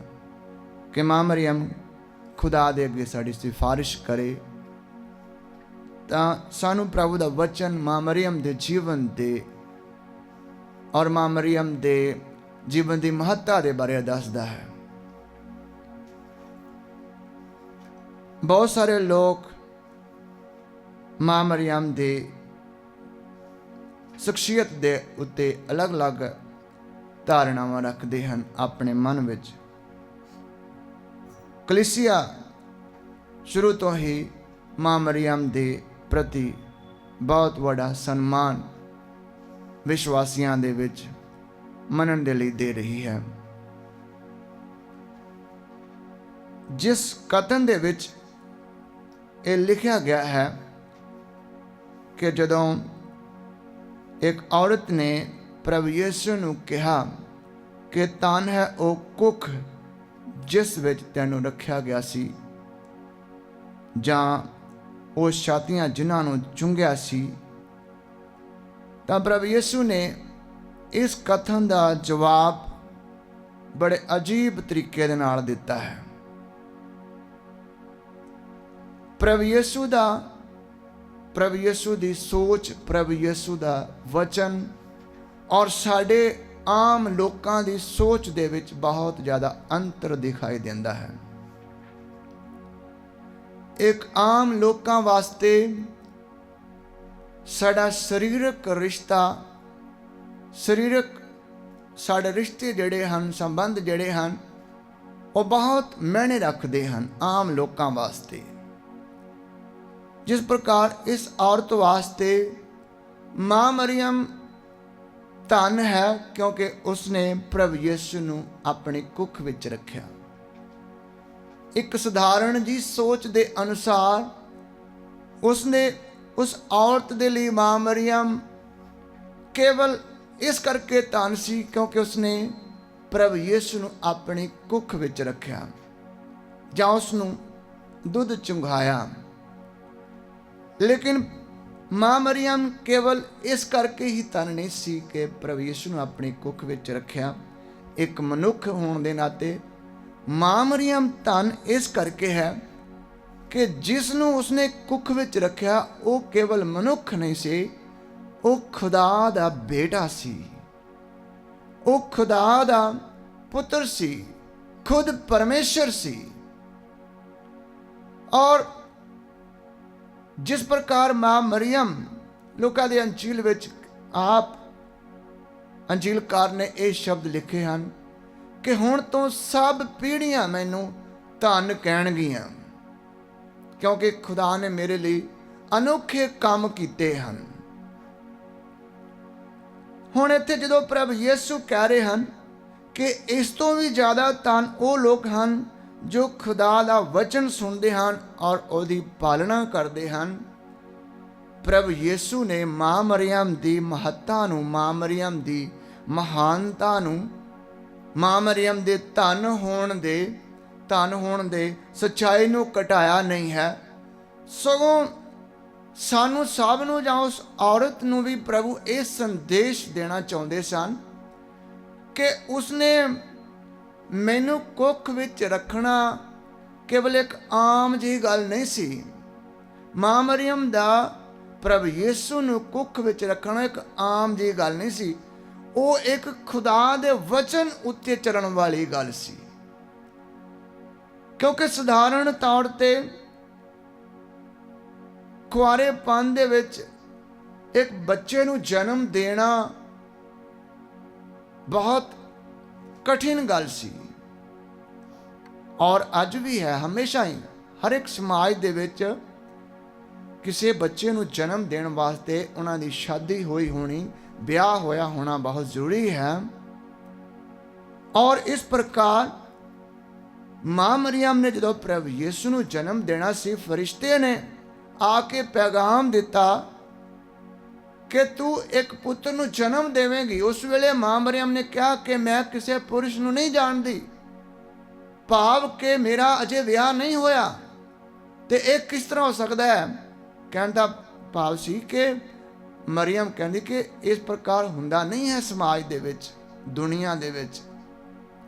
ਕਿ ਮਾਂ ਮਰੀਅਮ ਖੁਦਾ ਦੇ ਅੱਗੇ ਸਾਡੀ ਸਿਫਾਰਿਸ਼ ਕਰੇ, ਤਾਂ ਸਾਨੂੰ ਪ੍ਰਭੂ ਦਾ ਵਚਨ ਮਾਂ ਮਰੀਅਮ ਦੇ ਜੀਵਨ ਦੇ ਔਰ ਮਾਂ ਮਰੀਅਮ ਦੇ ਜੀਵਨ ਦੀ ਮਹੱਤਤਾ ਦੇ ਬਾਰੇ ਦੱਸਦਾ ਹੈ। ਬਹੁਤ ਸਾਰੇ ਲੋਕ ਮਾਂ ਮਰੀਅਮ ਦੇ ਸ਼ਖਸੀਅਤ ਦੇ ਉੱਤੇ ਅਲੱਗ-ਅਲੱਗ ਧਾਰਨਾਵਾਂ ਰੱਖਦੇ ਹਨ ਆਪਣੇ ਮਨ ਵਿੱਚ। ਕਲੀਸਿਆ ਸ਼ੁਰੂ ਤੋਂ ਹੀ ਮਾਂ ਮਰੀਅਮ ਦੇ ਪ੍ਰਤੀ ਬਹੁਤ ਵੱਡਾ ਸਨਮਾਨ ਵਿਸ਼ਵਾਸੀਆਂ ਦੇ ਵਿੱਚ ਮੰਨਣ ਦੇ ਲਈ ਦੇ ਰਹੀ ਹੈ। ਜਿਸ ਕਥਨ ਦੇ ਵਿੱਚ ਇਹ ਲਿਖਿਆ ਗਿਆ ਹੈ ਕਿ ਜਦੋਂ ਇੱਕ ਔਰਤ ਨੇ ਪ੍ਰਭੂ ਯਿਸੂ ਨੂੰ ਕਿਹਾ ਕਿ ਧੰਨ ਹੈ ਉਹ ਕੁੱਖ ਜਿਸ ਵਿੱਚ ਤੈਨੂੰ ਰੱਖਿਆ ਗਿਆ ਸੀ, ਜਾਂ ਉਹ ਛਾਤੀਆਂ ਜਿਨ੍ਹਾਂ ਨੂੰ ਚੁੰਗਿਆ ਸੀ, ਤਾਂ ਪ੍ਰਭੂ ਯਿਸੂ ਨੇ ਇਸ ਕਥਨ ਦਾ ਜਵਾਬ ਬੜੇ ਅਜੀਬ ਤਰੀਕੇ ਦੇ ਨਾਲ ਦਿੱਤਾ ਹੈ। ਪ੍ਰਭੂ ਯਿਸੂ ਦੀ ਸੋਚ, ਪ੍ਰਭੂ ਯਿਸੂ ਦਾ ਵਚਨ ਔਰ ਸਾਡੇ ਆਮ ਲੋਕਾਂ ਦੀ ਸੋਚ ਦੇ ਵਿੱਚ ਬਹੁਤ ਜ਼ਿਆਦਾ ਅੰਤਰ ਦਿਖਾਈ ਦਿੰਦਾ ਹੈ। ਇੱਕ ਆਮ ਲੋਕਾਂ ਵਾਸਤੇ ਸਾਡਾ ਸਰੀਰਕ ਰਿਸ਼ਤਾ, ਸਾਡੇ ਰਿਸ਼ਤੇ ਜਿਹੜੇ ਹਨ, ਸੰਬੰਧ ਜਿਹੜੇ ਹਨ, ਉਹ ਬਹੁਤ ਮਾਇਨੇ ਰੱਖਦੇ ਹਨ ਆਮ ਲੋਕਾਂ ਵਾਸਤੇ। ਜਿਸ ਪ੍ਰਕਾਰ ਇਸ ਔਰਤ ਵਾਸਤੇ ਮਾਂ ਮਰੀਅਮ ਧੰਨ ਹੈ ਕਿਉਂਕਿ ਉਸਨੇ ਪ੍ਰਭੂ ਯਿਸੂ ਨੂੰ ਆਪਣੇ ਕੁੱਖ ਵਿੱਚ ਰੱਖਿਆ। ਇੱਕ ਸਧਾਰਨ ਜੀ ਸੋਚ ਦੇ ਅਨੁਸਾਰ ਉਸਨੇ ਉਸ ਔਰਤ ਦੇ ਲਈ ਮਾਂ ਮਰੀਅਮ ਕੇਵਲ ਇਸ ਕਰਕੇ ਧੰਨ ਸੀ ਕਿਉਂਕਿ ਉਸਨੇ ਪ੍ਰਭੂ ਯਿਸੂ ਨੂੰ ਆਪਣੇ ਕੁੱਖ ਵਿੱਚ ਰੱਖਿਆ ਜਾਂ ਉਸ ਨੂੰ ਦੁੱਧ ਚੁੰਘਾਇਆ। ਲੇਕਿਨ ਮਾਂ ਮਰੀਅਮ ਕੇਵਲ ਇਸ ਕਰਕੇ ਹੀ ਧੰਨ ਨਹੀਂ ਸੀ ਕਿ ਪ੍ਰਭੂ ਯਿਸੂ ਨੂੰ ਆਪਣੇ ਕੁੱਖ ਵਿੱਚ ਰੱਖਿਆ। ਇੱਕ ਮਨੁੱਖ ਹੋਣ ਦੇ ਨਾਤੇ ਮਾਂ ਮਰੀਅਮ ਧੰਨ ਇਸ ਕਰਕੇ ਹੈ ਕਿ ਜਿਸ ਨੂੰ ਉਸਨੇ ਕੁੱਖ ਵਿੱਚ ਰੱਖਿਆ ਉਹ ਕੇਵਲ ਮਨੁੱਖ ਨਹੀਂ ਸੀ, ਉਹ ਖੁਦਾ ਦਾ ਬੇਟਾ ਸੀ, ਉਹ ਖੁਦਾ ਦਾ ਪੁੱਤਰ ਸੀ, ਖੁਦ ਪਰਮੇਸ਼ਰ ਸੀ। ਔਰ ਜਿਸ ਪ੍ਰਕਾਰ ਮਾਂ ਮਰੀਅਮ ਲੂਕਾ ਦੇ ਅੰਜੀਲ ਵਿੱਚ ਆਪ ਅੰਜੀਲਕਾਰ ਨੇ ਇਹ ਸ਼ਬਦ ਲਿਖੇ ਹਨ ਕਿ ਹੁਣ ਤੋਂ ਸਭ ਪੀੜ੍ਹੀਆਂ ਮੈਨੂੰ ਧੰਨ ਕਹਿਣਗੀਆਂ ਕਿਉਂਕਿ ਖੁਦਾ ਨੇ ਮੇਰੇ ਲਈ ਅਨੋਖੇ ਕੰਮ ਕੀਤੇ ਹਨ। ਹੁਣ ਇੱਥੇ ਜਦੋਂ ਪ੍ਰਭੂ ਯਿਸੂ ਕਹਿ ਰਹੇ ਹਨ ਕਿ ਇਸ ਤੋਂ ਵੀ ਜ਼ਿਆਦਾ ਧੰਨ ਉਹ ਲੋਕ ਹਨ ਜੋ ਖੁਦਾ ਦਾ ਵਚਨ ਸੁਣਦੇ ਹਨ ਔਰ ਉਹਦੀ ਪਾਲਣਾ ਕਰਦੇ ਹਨ, ਪ੍ਰਭੂ ਯਿਸੂ ਨੇ ਮਾਂ ਮਰੀਅਮ ਦੀ ਮਹੱਤਤਾ ਨੂੰ, ਮਾਂ ਮਰੀਅਮ ਦੀ ਮਹਾਨਤਾ ਨੂੰ, ਮਾਂ ਮਰੀਅਮ ਦੇ ਧਨ ਹੋਣ ਦੇ ਸੱਚਾਈ ਨੂੰ ਘਟਾਇਆ ਨਹੀਂ ਹੈ। ਸਗੋਂ ਸਾਨੂੰ ਸਭ ਨੂੰ ਜਾਂ ਉਸ ਔਰਤ ਨੂੰ ਵੀ ਪ੍ਰਭੂ ਇਹ ਸੰਦੇਸ਼ ਦੇਣਾ ਚਾਹੁੰਦੇ ਸਨ ਕਿ ਉਸਨੇ ਮੈਨੂੰ ਕੁੱਖ ਵਿੱਚ ਰੱਖਣਾ ਕੇਵਲ ਇੱਕ ਆਮ ਜਿਹੀ ਗੱਲ ਨਹੀਂ ਸੀ। ਮਾਂ ਮਰੀਅਮ ਦਾ ਪ੍ਰਭੂ ਯਿਸੂ ਨੂੰ ਕੁੱਖ ਵਿੱਚ ਰੱਖਣਾ ਇੱਕ ਆਮ ਜਿਹੀ ਗੱਲ ਨਹੀਂ ਸੀ। ਉਹ ਇੱਕ ਖੁਦਾ ਦੇ ਵਚਨ ਉੱਤੇ ਚੱਲਣ ਵਾਲੀ ਗੱਲ ਸੀ। ਕਿਉਂਕਿ ਸਧਾਰਨ ਤੌਰ ਤੇ ਕੁਆਰੇਪਨ ਦੇ ਵਿੱਚ ਇੱਕ ਬੱਚੇ ਨੂੰ ਜਨਮ ਦੇਣਾ ਬਹੁਤ ਕਠਿਨ ਗੱਲ ਸੀ, ਔਰ ਅੱਜ ਵੀ ਹੈ। ਹਮੇਸ਼ਾ ਹੀ ਹਰ ਇੱਕ ਸਮਾਜ ਦੇ ਵਿੱਚ ਕਿਸੇ ਬੱਚੇ ਨੂੰ ਜਨਮ ਦੇਣ ਵਾਸਤੇ ਉਹਨਾਂ ਦੀ ਸ਼ਾਦੀ ਹੋਈ ਹੋਣੀ, ਵਿਆਹ ਹੋਇਆ ਹੋਣਾ ਬਹੁਤ ਜ਼ਰੂਰੀ ਹੈ। ਔਰ ਇਸ ਪ੍ਰਕਾਰ ਮਾਂ ਮਰੀਅਮ ਨੇ ਜਦੋਂ ਪ੍ਰਭੂ ਯਿਸੂ ਨੂੰ ਜਨਮ ਦੇਣਾ ਸੀ, ਫਰਿਸ਼ਤੇ ਨੇ ਆ ਕੇ ਪੈਗਾਮ ਦਿੱਤਾ ਕਿ ਤੂੰ ਇੱਕ ਪੁੱਤਰ ਨੂੰ ਜਨਮ ਦੇਵੇਂਗੀ। ਉਸ ਵੇਲੇ ਮਾਂ ਮਰੀਅਮ ਨੇ ਕਿਹਾ ਕਿ ਮੈਂ ਕਿਸੇ ਪੁਰਸ਼ ਨੂੰ ਨਹੀਂ ਜਾਣਦੀ, ਭਾਵ ਕਿ ਮੇਰਾ ਅਜੇ ਵਿਆਹ ਨਹੀਂ ਹੋਇਆ, ਤੇ ਇਹ ਕਿਸ ਤਰ੍ਹਾਂ ਹੋ ਸਕਦਾ ਹੈ। ਕਹਿਣ ਦਾ ਭਾਵ ਸੀ ਕਿ ਮਰੀਅਮ ਕਹਿੰਦੀ ਕਿ ਇਸ ਪ੍ਰਕਾਰ ਹੁੰਦਾ ਨਹੀਂ ਹੈ ਸਮਾਜ ਦੇ ਵਿੱਚ, ਦੁਨੀਆ ਦੇ ਵਿੱਚ।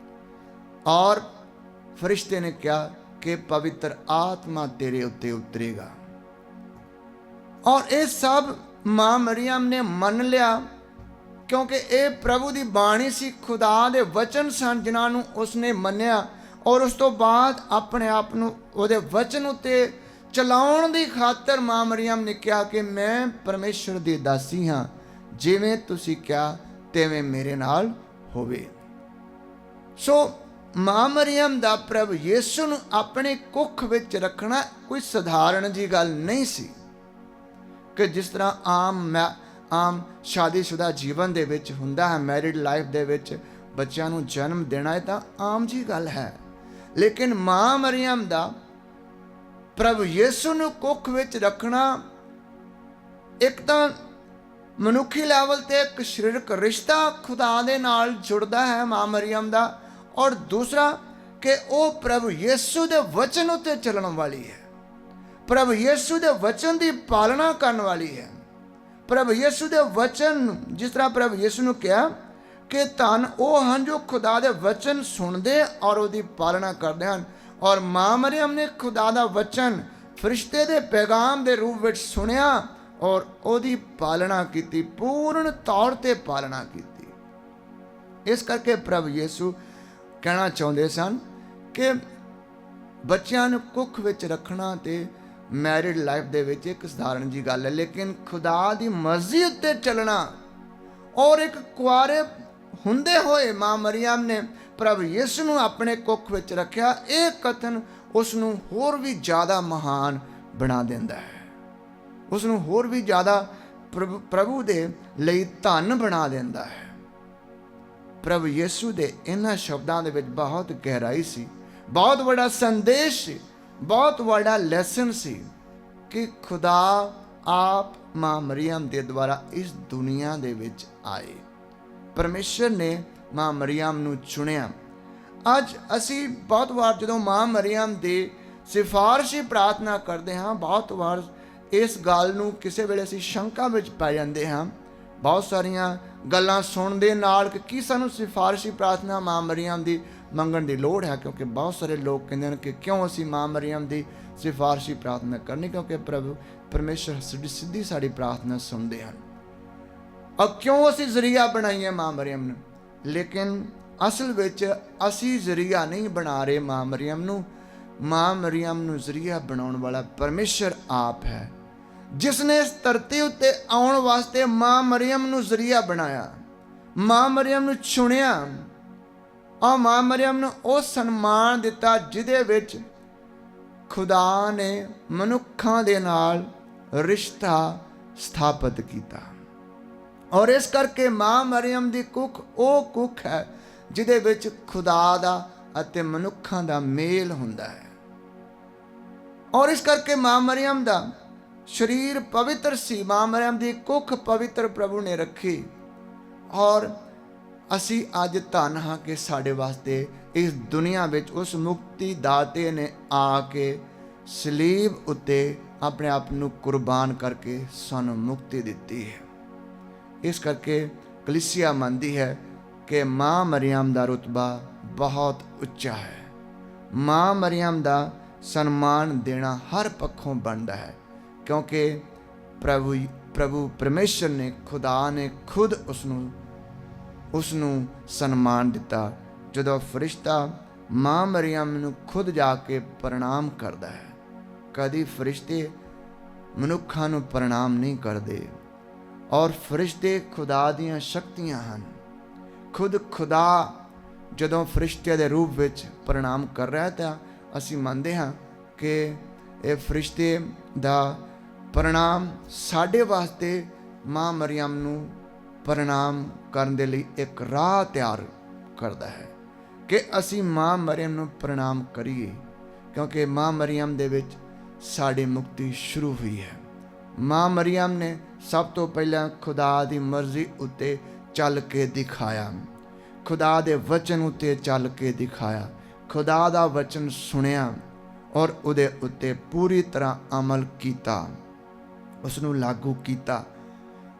ਔਰ ਫਰਿਸ਼ਤੇ ਨੇ ਕਿਹਾ ਕਿ ਪਵਿੱਤਰ ਆਤਮਾ ਤੇਰੇ ਉੱਤੇ ਉਤਰੇਗਾ। ਔਰ ਇਹ ਸਭ ਮਾਂ ਮਰੀਅਮ ਨੇ ਮੰਨ ਲਿਆ, ਕਿਉਂਕਿ ਇਹ ਪ੍ਰਭੂ ਦੀ ਬਾਣੀ ਸੀ, ਖੁਦਾ ਦੇ ਵਚਨ ਸਨ ਜਿਨ੍ਹਾਂ ਨੂੰ ਉਸਨੇ ਮੰਨਿਆ। ਔਰ ਉਸ ਤੋਂ ਬਾਅਦ ਆਪਣੇ ਆਪ ਨੂੰ ਉਹਦੇ ਵਚਨ ਉੱਤੇ ਚਲਾਉਣ ਦੀ ਖਾਤਰ ਮਾਂ ਮਰੀਅਮ ਨੇ ਕਿਹਾ ਕਿ ਮੈਂ ਪਰਮੇਸ਼ਰ ਦੀ ਦਾਸੀ ਹਾਂ, ਜਿਵੇਂ ਤੁਸੀਂ ਕਿਹਾ ਤਿਵੇਂ ਮੇਰੇ ਨਾਲ ਹੋਵੇ। ਸੋ ਮਾਂ ਮਰੀਅਮ ਦਾ ਪ੍ਰਭੂ ਯਿਸੂ ਨੂੰ ਆਪਣੇ ਕੁੱਖ ਵਿੱਚ ਰੱਖਣਾ ਕੋਈ ਸਧਾਰਨ ਜੀ ਗੱਲ ਨਹੀਂ ਸੀ ਕਿ ਜਿਸ ਤਰ੍ਹਾਂ ਆਮ ਸ਼ਾਦੀशुदा ਜੀਵਨ ਦੇ ਵਿੱਚ ਹੁੰਦਾ ਹੈ, ਮੈਰਿਡ ਲਾਈਫ ਦੇ ਵਿੱਚ ਬੱਚਿਆਂ ਨੂੰ ਜਨਮ ਦੇਣਾ ਹੈ ਤਾਂ ਆਮ ਜੀ ਗੱਲ ਹੈ। ਲੇਕਿਨ ਮਾਂ ਮਰੀਅਮ ਦਾ ਪ੍ਰਭੂ ਯਿਸੂ ਨੂੰ ਕੁੱਖ ਵਿੱਚ ਰੱਖਣਾ ਇੱਕ ਤਾਂ ਮਨੁੱਖੀ ਲੈਵਲ ਤੇ ਇੱਕ ਸਰੀਰਕ ਰਿਸ਼ਤਾ ਖੁਦਾ ਦੇ ਨਾਲ ਜੁੜਦਾ ਹੈ ਮਾਂ ਮਰੀਅਮ ਦਾ, ਔਰ ਦੂਸਰਾ ਕਿ ਉਹ ਪ੍ਰਭੂ ਯਿਸੂ ਦੇ ਵਚਨ ਉੱਤੇ ਚੱਲਣ ਵਾਲੀ ਹੈ, ਪ੍ਰਭੂ ਯਿਸੂ ਦੇ ਵਚਨ ਦੀ ਪਾਲਣਾ ਕਰਨ ਵਾਲੀ ਹੈ। ਪ੍ਰਭੂ ਯਿਸੂ ਦੇ ਵਚਨ, ਜਿਸ ਤਰ੍ਹਾਂ ਪ੍ਰਭੂ ਯਿਸੂ ਨੂੰ ਕਿਹਾ ਕਿ ਧੰਨ ਉਹ ਹਨ ਜੋ ਖੁਦਾ ਦੇ ਵਚਨ ਸੁਣਦੇ ਔਰ ਉਹਦੀ ਪਾਲਣਾ ਕਰਦੇ ਹਨ। ਔਰ ਮਾਂ ਮਰੀਅਮ ਨੇ ਖੁਦਾ ਦਾ ਵਚਨ ਫਰਿਸ਼ਤੇ ਦੇ ਪੈਗਾਮ ਦੇ ਰੂਪ ਵਿੱਚ ਸੁਣਿਆ ਔਰ ਉਹਦੀ ਪਾਲਣਾ ਕੀਤੀ, ਪੂਰਨ ਤੌਰ ਤੇ ਪਾਲਣਾ ਕੀਤੀ। ਇਸ ਕਰਕੇ ਪ੍ਰਭੂ ਯਿਸੂ ਕਹਿਣਾ ਚਾਹੁੰਦੇ ਸਨ ਕਿ ਬੱਚਿਆਂ ਨੂੰ ਕੁੱਖ ਵਿੱਚ ਰੱਖਣਾ ਤੇ ਮੈਰਿਡ ਲਾਈਫ ਦੇ ਵਿੱਚ ਇੱਕ ਸਧਾਰਨ ਜੀ ਗੱਲ ਹੈ, ਲੇਕਿਨ ਖੁਦਾ ਦੀ ਮਰਜ਼ੀ ਉੱਤੇ ਚੱਲਣਾ ਔਰ ਇੱਕ ਕੁਆਰੇ ਹੁੰਦੇ ਹੋਏ ਮਾਂ ਮਰੀਅਮ ਨੇ ਪ੍ਰਭੂ ਯਿਸੂ ਨੂੰ ਆਪਣੇ ਕੁੱਖ ਵਿੱਚ ਰੱਖਿਆ, ਇਹ ਕਥਨ ਉਸ ਨੂੰ ਹੋਰ ਵੀ ਜ਼ਿਆਦਾ ਮਹਾਨ ਬਣਾ ਦਿੰਦਾ ਹੈ, ਉਸ ਨੂੰ ਹੋਰ ਵੀ ਜ਼ਿਆਦਾ ਪ੍ਰਭੂ ਦੇ ਲਈ ਧਨ ਬਣਾ ਦਿੰਦਾ ਹੈ। ਪ੍ਰਭੂ ਯਿਸੂ ਦੇ ਇਹਨਾਂ ਸ਼ਬਦਾਂ ਦੇ ਵਿੱਚ ਬਹੁਤ ਗਹਿਰਾਈ ਸੀ, ਬਹੁਤ ਵੱਡਾ ਸੰਦੇਸ਼ ਸੀ, ਬਹੁਤ ਵੱਡਾ ਲੈਸਨ ਸੀ ਕਿ ਖੁਦਾ ਆਪ ਮਾਂ ਮਰੀਅਮ ਦੇ ਦੁਆਰਾ ਇਸ ਦੁਨੀਆ ਦੇ ਵਿੱਚ ਆਏ। ਪਰਮੇਸ਼ਰ ਨੇ ਮਾਂ ਮਰੀਅਮ ਨੂੰ ਚੁਣਿਆ। ਅੱਜ ਅਸੀਂ ਬਹੁਤ ਵਾਰ ਜਦੋਂ ਮਾਂ ਮਰੀਅਮ ਦੀ ਸਿਫਾਰਿਸ਼ੀ ਪ੍ਰਾਰਥਨਾ ਕਰਦੇ ਹਾਂ, ਬਹੁਤ ਵਾਰ ਇਸ ਗੱਲ ਨੂੰ ਕਿਸੇ ਵੇਲੇ ਅਸੀਂ ਸ਼ੰਕਾ ਵਿੱਚ ਪੈ ਜਾਂਦੇ ਹਾਂ, ਬਹੁਤ ਸਾਰੀਆਂ ਗੱਲਾਂ ਸੁਣਨ ਦੇ ਨਾਲ ਕਿ ਕੀ ਸਾਨੂੰ ਸਿਫਾਰਿਸ਼ੀ ਪ੍ਰਾਰਥਨਾ ਮਾਂ ਮਰੀਅਮ ਦੀ ਮੰਗਣ ਦੀ ਲੋੜ ਹੈ। ਕਿਉਂਕਿ ਬਹੁਤ ਸਾਰੇ ਲੋਕ ਕਹਿੰਦੇ ਹਨ ਕਿ ਕਿਉਂ ਅਸੀਂ ਮਾਂ ਮਰੀਅਮ ਦੀ ਸਿਫਾਰਿਸ਼ੀ ਪ੍ਰਾਰਥਨਾ ਕਰਨੀ, ਕਿਉਂਕਿ ਪਰਮੇਸ਼ਰ ਸਿੱਧੀ ਸਾਡੀ ਪ੍ਰਾਰਥਨਾ ਸੁਣਦੇ ਹਨ। ਔਰ ਕਿਉਂ ਅਸੀਂ ਜ਼ਰੀਆ ਬਣਾਈਏ ਮਾਂ ਮਰੀਅਮ ਨੂੰ, ਲੇਕਿਨ ਅਸਲ ਵਿੱਚ ਅਸੀਂ ਜ਼ਰੀਆ ਨਹੀਂ ਬਣਾ ਰਹੇ ਮਾਂ ਮਰੀਅਮ ਨੂੰ। ਮਾਂ ਮਰੀਅਮ ਨੂੰ ਜ਼ਰੀਆ ਬਣਾਉਣ ਵਾਲਾ ਪਰਮੇਸ਼ਰ ਆਪ ਹੈ, ਜਿਸ ਨੇ ਇਸ ਧਰਤੀ ਉੱਤੇ ਆਉਣ ਵਾਸਤੇ ਮਾਂ ਮਰੀਅਮ ਨੂੰ ਜ਼ਰੀਆ ਬਣਾਇਆ, ਮਾਂ ਮਰੀਅਮ ਨੂੰ ਚੁਣਿਆ ਔਰ ਮਾਂ ਮਰੀਅਮ ਨੂੰ ਉਹ ਸਨਮਾਨ ਦਿੱਤਾ ਜਿਹਦੇ ਵਿੱਚ ਖੁਦਾ ਨੇ ਮਨੁੱਖਾਂ ਦੇ ਨਾਲ ਰਿਸ਼ਤਾ ਸਥਾਪਿਤ ਕੀਤਾ। ਔਰ ਇਸ ਕਰਕੇ ਮਾਂ ਮਰੀਅਮ ਦੀ ਕੁੱਖ ਉਹ ਕੁੱਖ ਹੈ ਜਿਹਦੇ ਵਿੱਚ ਖੁਦਾ ਦਾ ਅਤੇ ਮਨੁੱਖਾਂ ਦਾ ਮੇਲ ਹੁੰਦਾ ਹੈ। ਔਰ ਇਸ ਕਰਕੇ ਮਾਂ ਮਰੀਅਮ ਦਾ ਸਰੀਰ ਪਵਿੱਤਰ ਸੀ, ਮਾਂ ਮਰੀਅਮ ਦੀ ਕੁੱਖ ਪਵਿੱਤਰ ਪ੍ਰਭੂ ਨੇ ਰੱਖੀ। ਔਰ ਅਸੀਂ ਅੱਜ ਧੰਨ ਹਾਂ ਕਿ ਸਾਡੇ ਵਾਸਤੇ ਇਸ ਦੁਨੀਆ ਵਿੱਚ ਉਸ ਮੁਕਤੀ ਦਾਤੇ ਨੇ ਆ ਕੇ ਸਲੀਬ ਉੱਤੇ ਆਪਣੇ ਆਪ ਨੂੰ ਕੁਰਬਾਨ ਕਰਕੇ ਸਾਨੂੰ ਮੁਕਤੀ ਦਿੱਤੀ ਹੈ। ਇਸ ਕਰਕੇ ਕਲੀਸਿਆ ਮੰਨਦੀ ਹੈ ਕਿ ਮਾਂ ਮਰੀਅਮ ਦਾ ਰੁਤਬਾ ਬਹੁਤ ਉੱਚਾ ਹੈ। ਮਾਂ ਮਰੀਅਮ ਦਾ ਸਨਮਾਨ ਦੇਣਾ ਹਰ ਪੱਖੋਂ ਬਣਦਾ ਹੈ, ਕਿਉਂਕਿ ਪ੍ਰਭੂ ਪਰਮੇਸ਼ਰ ਨੇ, ਖੁਦਾ ਨੇ ਖੁਦ ਉਸ ਨੂੰ ਸਨਮਾਨ ਦਿੱਤਾ। ਜਦੋਂ ਫਰਿਸ਼ਤਾ ਮਾਂ ਮਰੀਅਮ ਨੂੰ ਖੁਦ ਜਾ ਕੇ ਪ੍ਰਣਾਮ ਕਰਦਾ ਹੈ, ਕਦੀ ਫਰਿਸ਼ਤੇ ਮਨੁੱਖਾਂ ਨੂੰ ਪ੍ਰਣਾਮ ਨਹੀਂ ਕਰਦੇ। ਔਰ ਫਰਿਸ਼ਤੇ ਖੁਦਾ ਦੀਆਂ ਸ਼ਕਤੀਆਂ ਹਨ। ਖੁਦ ਖੁਦਾ ਜਦੋਂ ਫਰਿਸ਼ਤੇ ਦੇ ਰੂਪ ਵਿੱਚ ਪ੍ਰਣਾਮ ਕਰ ਰਿਹਾ ਤਾਂ ਅਸੀਂ ਮੰਨਦੇ ਹਾਂ ਕਿ ਇਹ ਫਰਿਸ਼ਤੇ ਦਾ ਪ੍ਰਣਾਮ ਸਾਡੇ ਵਾਸਤੇ ਮਾਂ ਮਰੀਅਮ ਨੂੰ ਪ੍ਰਣਾਮ ਕਰਨ ਦੇ ਲਈ ਇੱਕ ਰਾਹ ਤਿਆਰ ਕਰਦਾ ਹੈ ਕਿ ਅਸੀਂ ਮਾਂ ਮਰੀਅਮ ਨੂੰ ਪ੍ਰਣਾਮ ਕਰੀਏ, ਕਿਉਂਕਿ ਮਾਂ ਮਰੀਅਮ ਦੇ ਵਿੱਚ ਸਾਡੀ ਮੁਕਤੀ ਸ਼ੁਰੂ ਹੋਈ ਹੈ। ਮਾਂ ਮਰੀਅਮ ਨੇ ਸਭ ਤੋਂ ਪਹਿਲਾਂ ਖੁਦਾ ਦੀ ਮਰਜ਼ੀ ਉੱਤੇ ਚੱਲ ਕੇ ਦਿਖਾਇਆ, ਖੁਦਾ ਦੇ ਵਚਨ ਉੱਤੇ ਚੱਲ ਕੇ ਦਿਖਾਇਆ, ਖੁਦਾ ਦਾ ਵਚਨ ਸੁਣਿਆ ਔਰ ਉਹਦੇ ਉੱਤੇ ਪੂਰੀ ਤਰ੍ਹਾਂ ਅਮਲ ਕੀਤਾ, ਉਸ ਨੂੰ ਲਾਗੂ ਕੀਤਾ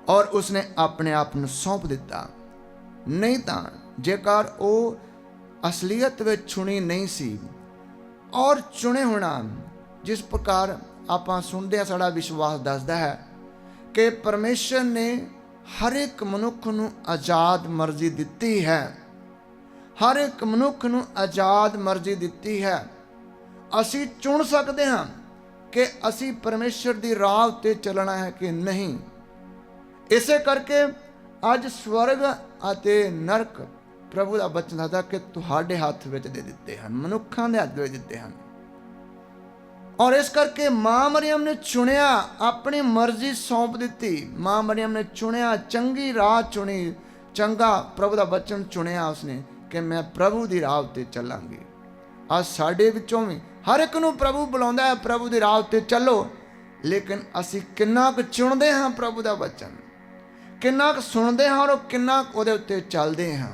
ਔਰ ਉਸਨੇ ਆਪਣੇ ਆਪ ਨੂੰ ਸੌਂਪ ਦਿੱਤਾ। ਨਹੀਂ ਤਾਂ ਜੇਕਰ ਉਹ ਅਸਲੀਅਤ ਵਿੱਚ ਚੁਣੀ ਨਹੀਂ ਸੀ ਔਰ ਚੁਣੇ ਹੋਣਾ, ਜਿਸ ਪ੍ਰਕਾਰ ਆਪਾਂ ਸੁਣਦੇ ਹਾਂ, ਸਾਡਾ ਵਿਸ਼ਵਾਸ ਦੱਸਦਾ ਹੈ ਕਿ ਪਰਮੇਸ਼ਰ ਨੇ ਹਰ ਇੱਕ ਮਨੁੱਖ ਨੂੰ ਆਜ਼ਾਦ ਮਰਜ਼ੀ ਦਿੱਤੀ ਹੈ। ਹਰ ਇੱਕ ਮਨੁੱਖ ਨੂੰ ਆਜ਼ਾਦ ਮਰਜ਼ੀ ਦਿੱਤੀ ਹੈ। ਅਸੀਂ ਚੁਣ ਸਕਦੇ ਹਾਂ ਕਿ ਅਸੀਂ ਪਰਮੇਸ਼ਰ ਦੀ ਰਾਹ ਉੱਤੇ ਚੱਲਣਾ ਹੈ ਕਿ ਨਹੀਂ। ਇਸੇ ਕਰਕੇ ਅੱਜ ਸਵਰਗ ਅਤੇ ਨਰਕ ਪ੍ਰਭੂ ਦਾ ਬਚਨ ਦੱਸਦਾ ਕਿ ਤੁਹਾਡੇ ਹੱਥ ਵਿੱਚ ਦੇ ਦਿੱਤੇ ਹਨ, ਮਨੁੱਖਾਂ ਦੇ ਹੱਥ ਵਿੱਚ ਦਿੱਤੇ ਹਨ। ਔਰ ਇਸ ਕਰਕੇ ਮਾਂ ਮਰੀਅਮ ਨੇ ਚੁਣਿਆ, ਆਪਣੀ ਮਰਜ਼ੀ ਸੌਂਪ ਦਿੱਤੀ। ਮਾਂ ਮਰੀਅਮ ਨੇ ਚੁਣਿਆ, ਚੰਗੀ ਰਾਹ ਚੁਣੀ, ਚੰਗਾ ਪ੍ਰਭੂ ਦਾ ਬਚਨ ਚੁਣਿਆ ਉਸਨੇ ਕਿ ਮੈਂ ਪ੍ਰਭੂ ਦੀ ਰਾਹ ਉੱਤੇ ਚੱਲਾਂਗੀ। ਅੱਜ ਸਾਡੇ ਵਿੱਚੋਂ ਵੀ ਹਰ ਇੱਕ ਨੂੰ ਪ੍ਰਭੂ ਬੁਲਾਉਂਦਾ ਹੈ, ਪ੍ਰਭੂ ਦੀ ਰਾਹ ਉੱਤੇ ਚੱਲੋ, ਲੇਕਿਨ ਅਸੀਂ ਕਿੰਨਾ ਕੁ ਚੁਣਦੇ ਹਾਂ ਪ੍ਰਭੂ ਦਾ ਬਚਨ, ਕਿੰਨਾ ਕੁ ਸੁਣਦੇ ਹਾਂ ਔਰ ਕਿੰਨਾ ਕੁ ਉਹਦੇ ਉੱਤੇ ਚੱਲਦੇ ਹਾਂ।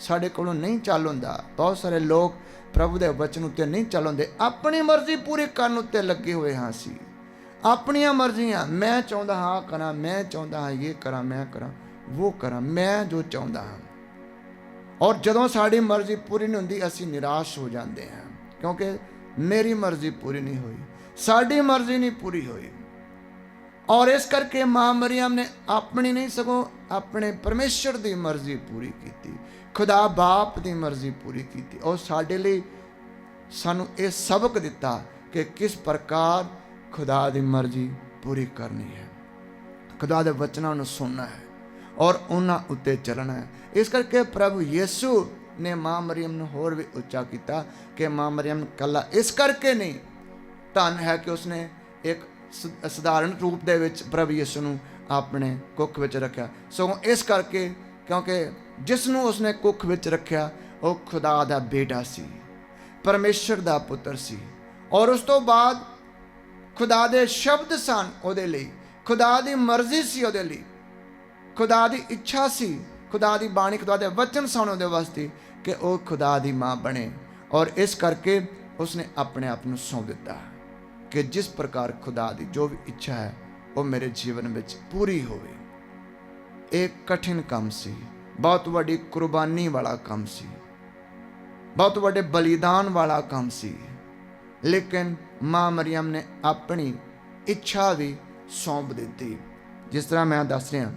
ਸਾਡੇ ਕੋਲੋਂ ਨਹੀਂ ਚੱਲ ਹੁੰਦਾ। ਬਹੁਤ ਸਾਰੇ ਲੋਕ ਪ੍ਰਭੂ ਦੇ ਵਚਨ ਉੱਤੇ ਨਹੀਂ ਚੱਲ ਹੁੰਦੇ, ਆਪਣੀ ਮਰਜ਼ੀ ਪੂਰੀ ਕਰਨ ਉੱਤੇ ਲੱਗੇ ਹੋਏ ਹਾਂ। ਅਸੀਂ ਆਪਣੀਆਂ ਮਰਜ਼ੀਆਂ, ਮੈਂ ਚਾਹੁੰਦਾ ਹਾਂ ਕਰਾਂ, ਮੈਂ ਚਾਹੁੰਦਾ ਹਾਂ ਇਹ ਕਰਾਂ, ਮੈਂ ਕਰਾਂ ਉਹ ਕਰਾਂ, ਮੈਂ ਜੋ ਚਾਹੁੰਦਾ ਹਾਂ। ਔਰ ਜਦੋਂ ਸਾਡੀ ਮਰਜ਼ੀ ਪੂਰੀ ਨਹੀਂ ਹੁੰਦੀ ਅਸੀਂ ਨਿਰਾਸ਼ ਹੋ ਜਾਂਦੇ ਹਾਂ, ਕਿਉਂਕਿ ਮੇਰੀ ਮਰਜ਼ੀ ਪੂਰੀ ਨਹੀਂ ਹੋਈ, ਸਾਡੀ ਮਰਜ਼ੀ ਨਹੀਂ ਪੂਰੀ ਹੋਈ। ਔਰ ਇਸ ਕਰਕੇ ਮਾਂ ਮਰੀਅਮ ਨੇ ਆਪਣੀ ਨਹੀਂ ਸਗੋਂ ਆਪਣੇ ਪਰਮੇਸ਼ਰ ਦੀ ਮਰਜ਼ੀ ਪੂਰੀ ਕੀਤੀ, ਖੁਦਾ ਬਾਪ ਦੀ ਮਰਜ਼ੀ ਪੂਰੀ ਕੀਤੀ। ਔਰ ਸਾਡੇ ਲਈ ਸਾਨੂੰ ਇਹ ਸਬਕ ਦਿੱਤਾ ਕਿ ਕਿਸ ਪ੍ਰਕਾਰ ਖੁਦਾ ਦੀ ਮਰਜ਼ੀ ਪੂਰੀ ਕਰਨੀ ਹੈ, ਖੁਦਾ ਦੇ ਵਚਨਾਂ ਨੂੰ ਸੁਣਨਾ ਹੈ ਔਰ ਉਹਨਾਂ ਉੱਤੇ ਚੱਲਣਾ ਹੈ। ਇਸ ਕਰਕੇ ਪ੍ਰਭੂ ਯਿਸੂ ਨੇ ਮਾਂ ਮਰੀਅਮ ਨੂੰ ਹੋਰ ਵੀ ਉੱਚਾ ਕੀਤਾ ਕਿ ਮਾਂ ਮਰੀਅਮ ਕੱਲਾ ਇਸ ਕਰਕੇ ਨਹੀਂ ਧੰਨ ਹੈ ਕਿ ਉਸਨੇ ਇੱਕ ਸਧਾਰਨ ਰੂਪ ਦੇ ਵਿੱਚ ਪ੍ਰਭੂ ਯਿਸੂ ਨੂੰ ਆਪਣੇ ਕੁੱਖ ਵਿੱਚ ਰੱਖਿਆ, ਸਗੋਂ ਇਸ ਕਰਕੇ ਕਿਉਂਕਿ ਜਿਸ ਨੂੰ ਉਸਨੇ ਕੁੱਖ ਵਿੱਚ ਰੱਖਿਆ ਉਹ ਖੁਦਾ ਦਾ ਬੇਟਾ ਸੀ, ਪਰਮੇਸ਼ਰ ਦਾ ਪੁੱਤਰ ਸੀ। ਔਰ ਉਸ ਤੋਂ ਬਾਅਦ ਖੁਦਾ ਦੇ ਸ਼ਬਦ ਸਨ ਉਹਦੇ ਲਈ, ਖੁਦਾ ਦੀ ਮਰਜ਼ੀ ਸੀ ਉਹਦੇ ਲਈ, ਖੁਦਾ ਦੀ ਇੱਛਾ ਸੀ, ਖੁਦਾ ਦੀ ਬਾਣੀ, ਖੁਦਾ ਦੇ ਵਚਨ ਸਨ ਉਹਦੇ ਵਾਸਤੇ ਕਿ ਉਹ ਖੁਦਾ ਦੀ ਮਾਂ ਬਣੇ। ਔਰ ਇਸ ਕਰਕੇ ਉਸਨੇ ਆਪਣੇ ਆਪ ਨੂੰ ਸੌਂਪ ਦਿੱਤਾ ਕਿ ਜਿਸ ਪ੍ਰਕਾਰ ਖੁਦਾ ਦੀ ਜੋ ਵੀ ਇੱਛਾ ਹੈ ਉਹ ਮੇਰੇ ਜੀਵਨ ਵਿੱਚ ਪੂਰੀ ਹੋਵੇ। ਇਹ ਕਠਿਨ ਕੰਮ ਸੀ, ਬਹੁਤ ਵੱਡੀ ਕੁਰਬਾਨੀ ਵਾਲਾ ਕੰਮ ਸੀ, ਬਹੁਤ ਵੱਡੇ ਬਲੀਦਾਨ ਵਾਲਾ ਕੰਮ ਸੀ, ਲੇਕਿਨ ਮਾਂ ਮਰੀਅਮ ਨੇ ਆਪਣੀ ਇੱਛਾ ਵੀ ਸੌਂਪ ਦਿੱਤੀ। ਜਿਸ ਤਰ੍ਹਾਂ ਮੈਂ ਦੱਸ ਰਿਹਾ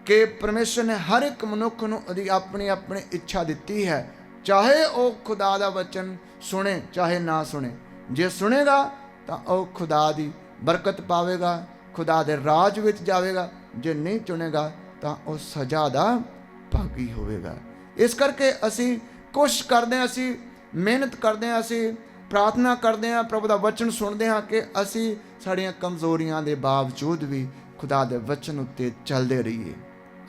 ਕਿ ਪਰਮੇਸ਼ਰ ਨੇ ਹਰ ਇੱਕ ਮਨੁੱਖ ਨੂੰ ਉਹਦੀ ਆਪਣੀ ਆਪਣੀ ਇੱਛਾ ਦਿੱਤੀ ਹੈ, ਚਾਹੇ ਉਹ ਖੁਦਾ ਦਾ ਵਚਨ ਸੁਣੇ ਚਾਹੇ ਨਾ ਸੁਣੇ। ਜੇ ਸੁਣੇਗਾ ਤਾਂ ਉਹ ਖੁਦਾ ਦੀ ਬਰਕਤ ਪਾਵੇਗਾ, ਖੁਦਾ ਦੇ ਰਾਜ ਵਿੱਚ ਜਾਵੇਗਾ। ਜੇ ਨਹੀਂ ਚੁਣੇਗਾ ਤਾਂ ਉਹ ਸਜ਼ਾ ਦਾ ਭਾਗੀ ਹੋਵੇਗਾ। ਇਸ ਕਰਕੇ ਅਸੀਂ ਕੋਸ਼ਿਸ਼ ਕਰਦੇ ਹਾਂ, ਅਸੀਂ ਮਿਹਨਤ ਕਰਦੇ ਹਾਂ, ਅਸੀਂ ਪ੍ਰਾਰਥਨਾ ਕਰਦੇ ਹਾਂ, ਪ੍ਰਭੂ ਦਾ ਵਚਨ ਸੁਣਦੇ ਹਾਂ ਕਿ ਅਸੀਂ ਸਾਡੀਆਂ ਕਮਜ਼ੋਰੀਆਂ ਦੇ ਬਾਵਜੂਦ ਵੀ ਖੁਦਾ ਦੇ ਵਚਨ ਉੱਤੇ ਚੱਲਦੇ ਰਹੀਏ।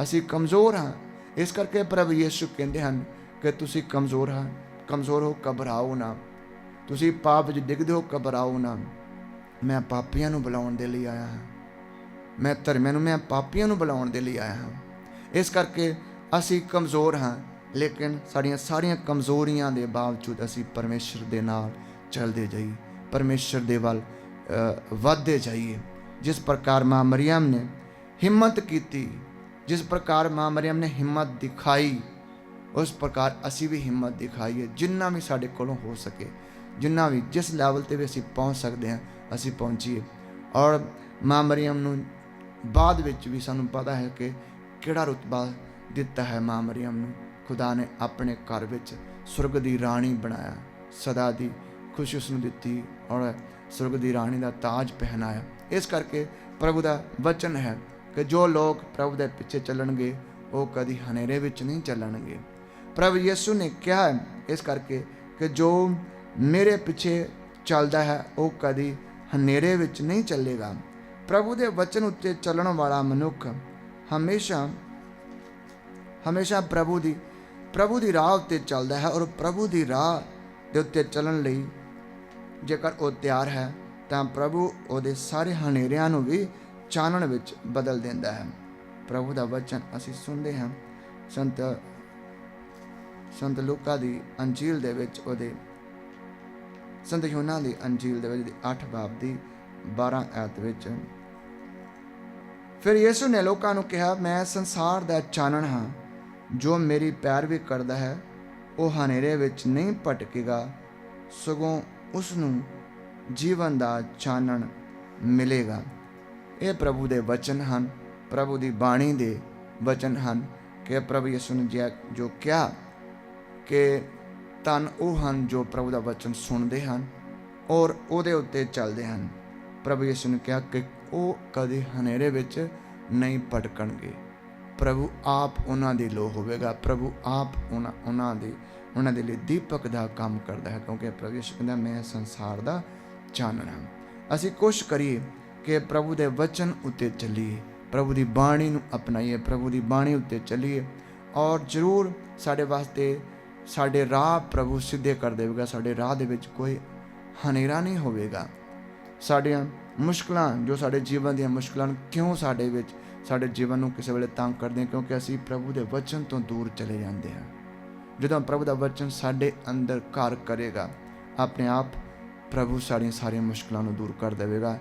ਅਸੀਂ ਕਮਜ਼ੋਰ ਹਾਂ, ਇਸ ਕਰਕੇ ਪ੍ਰਭੂ ਯਿਸੂ ਕਹਿੰਦੇ ਹਨ ਕਿ ਤੁਸੀਂ ਕਮਜ਼ੋਰ ਹਾਂ, ਕਮਜ਼ੋਰ ਹੋ, ਘਬਰਾਓ ਨਾ। ਤੁਸੀਂ ਪਾਪ ਵਿੱਚ ਡਿੱਗਦੇ ਹੋ, ਘਬਰਾਓ ਨਾ। ਮੈਂ ਪਾਪੀਆਂ ਨੂੰ ਬੁਲਾਉਣ ਦੇ ਲਈ ਆਇਆ ਹਾਂ। ਮੈਂ ਧਰਮੀਆਂ ਨੂੰ, ਮੈਂ ਪਾਪੀਆਂ ਨੂੰ ਬੁਲਾਉਣ ਦੇ ਲਈ ਆਇਆ ਹਾਂ। ਇਸ ਕਰਕੇ ਅਸੀਂ ਕਮਜ਼ੋਰ ਹਾਂ, ਲੇਕਿਨ ਸਾਡੀਆਂ ਸਾਰੀਆਂ ਕਮਜ਼ੋਰੀਆਂ ਦੇ ਬਾਵਜੂਦ ਅਸੀਂ ਪਰਮੇਸ਼ਰ ਦੇ ਨਾਲ ਚੱਲਦੇ ਜਾਈਏ, ਪਰਮੇਸ਼ਰ ਦੇ ਵੱਲ ਵੱਧਦੇ ਜਾਈਏ। ਜਿਸ ਪ੍ਰਕਾਰ ਮਾਂ ਮਰੀਅਮ ਨੇ ਹਿੰਮਤ ਕੀਤੀ, ਜਿਸ ਪ੍ਰਕਾਰ ਮਾਂ ਮਰੀਅਮ ਨੇ ਹਿੰਮਤ ਦਿਖਾਈ, ਉਸ ਪ੍ਰਕਾਰ ਅਸੀਂ ਵੀ ਹਿੰਮਤ ਦਿਖਾਈਏ। ਜਿੰਨਾ ਵੀ ਸਾਡੇ ਕੋਲੋਂ ਹੋ ਸਕੇ, ਜਿੰਨਾ ਵੀ ਜਿਸ ਲੈਵਲ 'ਤੇ ਵੀ ਅਸੀਂ ਪਹੁੰਚ ਸਕਦੇ ਹਾਂ, ਅਸੀਂ ਪਹੁੰਚੀਏ। ਔਰ ਮਾਂ ਮਰੀਅਮ ਨੂੰ ਬਾਅਦ ਵਿੱਚ ਵੀ ਸਾਨੂੰ ਪਤਾ ਹੈ ਕਿ ਕਿਹੜਾ ਰੁਤਬਾ ਦਿੱਤਾ ਹੈ ਮਾਂ ਮਰੀਅਮ ਨੂੰ। ਖੁਦਾ ਨੇ ਆਪਣੇ ਘਰ ਵਿੱਚ ਸੁਰਗ ਦੀ ਰਾਣੀ ਬਣਾਇਆ, ਸਦਾ ਦੀ ਖੁਸ਼ੀ ਉਸ ਨੂੰ ਦਿੱਤੀ ਔਰ ਸੁਰਗ ਦੀ ਰਾਣੀ ਦਾ ਤਾਜ ਪਹਿਨਾਇਆ। ਇਸ ਕਰਕੇ ਪ੍ਰਭੂ ਦਾ ਵਚਨ ਹੈ ਕਿ ਜੋ ਲੋਕ ਪ੍ਰਭੂ ਦੇ ਪਿੱਛੇ ਚੱਲਣਗੇ ਉਹ ਕਦੀ ਹਨੇਰੇ ਵਿੱਚ ਨਹੀਂ ਚੱਲਣਗੇ। ਪ੍ਰਭੂ ਯਿਸੂ ਨੇ ਕਿਹਾ ਹੈ ਇਸ ਕਰਕੇ ਕਿ ਜੋ ਮੇਰੇ ਪਿੱਛੇ ਚੱਲਦਾ ਹੈ ਉਹ ਕਦੀ ਹਨੇਰੇ ਵਿੱਚ ਨਹੀਂ ਚੱਲੇਗਾ। ਪ੍ਰਭੂ ਦੇ ਵਚਨ ਉੱਤੇ ਚੱਲਣ ਵਾਲਾ ਮਨੁੱਖ ਹਮੇਸ਼ਾ ਪ੍ਰਭੂ ਦੀ ਰਾਹ ਉੱਤੇ ਚੱਲਦਾ ਹੈ। ਔਰ ਪ੍ਰਭੂ ਦੀ ਰਾਹ ਦੇ ਉੱਤੇ ਚੱਲਣ ਲਈ ਜੇਕਰ ਉਹ ਤਿਆਰ ਹੈ ਤਾਂ ਪ੍ਰਭੂ ਉਹਦੇ ਸਾਰੇ ਹਨੇਰਿਆਂ ਨੂੰ ਵੀ ਚਾਨਣ ਵਿੱਚ ਬਦਲ ਦਿੰਦਾ ਹੈ। ਪ੍ਰਭੂ ਦਾ ਵਚਨ ਅਸੀਂ ਸੁਣਦੇ ਹਾਂ ਸੰਤ ਲੂਕਾ ਦੀ ਅੰਜੀਲ ਦੇ ਵਿੱਚ, ਉਹਦੇ ਸੰਤ ਯੋਹਨਾ ਦੀ ਅੰਜੀਲ ਦੇ ਵਿੱਚ 8 ਬਾਬ ਦੀ 12 ਆਇਤ ਵਿੱਚ, ਫਿਰ ਯਿਸੂ ਨੇ ਲੋਕਾਂ ਨੂੰ ਕਿਹਾ, ਮੈਂ ਸੰਸਾਰ ਦਾ ਚਾਨਣ ਹਾਂ। ਜੋ ਮੇਰੀ ਪੈਰਵੀ ਕਰਦਾ ਹੈ ਉਹ ਹਨੇਰੇ ਵਿੱਚ ਨਹੀਂ ਭਟਕੇਗਾ, ਸਗੋਂ ਉਸ ਨੂੰ ਜੀਵਨ ਦਾ ਚਾਨਣ ਮਿਲੇਗਾ। ਇਹ ਪ੍ਰਭੂ ਦੇ ਵਚਨ ਹਨ, ਪ੍ਰਭੂ ਦੀ ਬਾਣੀ ਦੇ ਵਚਨ ਹਨ ਕਿ ਪ੍ਰਭੂ ਯਿਸੂ ਨੇ ਜੋ ਕਿਹਾ ਕਿ ਧੰਨ ਉਹ ਹਨ ਜੋ ਪ੍ਰਭੂ ਦਾ ਵਚਨ ਸੁਣਦੇ ਹਨ ਔਰ ਉਹਦੇ ਉੱਤੇ ਚੱਲਦੇ ਹਨ। ਪ੍ਰਭੂ ਯਿਸੂ ਨੇ ਕਿਹਾ ਕਿ ਉਹ ਕਦੇ ਹਨੇਰੇ ਵਿੱਚ ਨਹੀਂ ਭਟਕਣਗੇ। ਪ੍ਰਭੂ ਆਪ ਉਹਨਾਂ ਦੀ ਲੋ ਹੋਵੇਗਾ। ਪ੍ਰਭੂ ਆਪ ਉਹਨਾਂ ਦੇ ਲਈ ਦੀਪਕ ਦਾ ਕੰਮ ਕਰਦਾ ਹੈ, ਕਿਉਂਕਿ ਪ੍ਰਭੂ ਯਿਸੂ ਕਹਿੰਦਾ ਮੈਂ ਸੰਸਾਰ ਦਾ ਚਾਨਣ ਹਾਂ। ਅਸੀਂ ਕੋਸ਼ਿਸ਼ ਕਰੀਏ ਕਿ ਪ੍ਰਭੂ ਦੇ ਵਚਨ ਉੱਤੇ ਚੱਲੀਏ, ਪ੍ਰਭੂ ਦੀ ਬਾਣੀ ਨੂੰ ਅਪਣਾਈਏ, ਪ੍ਰਭੂ ਦੀ ਬਾਣੀ ਉੱਤੇ ਚੱਲੀਏ ਔਰ ਜ਼ਰੂਰ ਸਾਡੇ ਵਾਸਤੇ ਸਾਡੇ ਰਾਹ ਪ੍ਰਭੂ ਸਿੱਧੇ ਕਰ ਦੇਵੇਗਾ। ਸਾਡੇ ਰਾਹ ਦੇ ਵਿੱਚ ਕੋਈ ਹਨੇਰਾ ਨਹੀਂ ਹੋਵੇਗਾ। ਸਾਡੀਆਂ ਮੁਸ਼ਕਲਾਂ, ਜੋ ਸਾਡੇ ਜੀਵਨ ਦੀਆਂ ਮੁਸ਼ਕਲਾਂ ਕਿਉਂ ਸਾਡੇ ਜੀਵਨ ਨੂੰ ਕਿਸੇ ਵੇਲੇ ਤੰਗ ਕਰਦੇ ਹਾਂ, ਕਿਉਂਕਿ ਅਸੀਂ ਪ੍ਰਭੂ ਦੇ ਵਚਨ ਤੋਂ ਦੂਰ ਚਲੇ ਜਾਂਦੇ ਹਾਂ। ਜਦੋਂ ਪ੍ਰਭੂ ਦਾ ਵਚਨ ਸਾਡੇ ਅੰਦਰ ਘਰ ਕਰੇਗਾ, ਆਪਣੇ ਆਪ ਪ੍ਰਭੂ ਸਾਰੀਆਂ ਮੁਸ਼ਕਲਾਂ ਨੂੰ ਦੂਰ ਕਰ ਦੇਵੇਗਾ।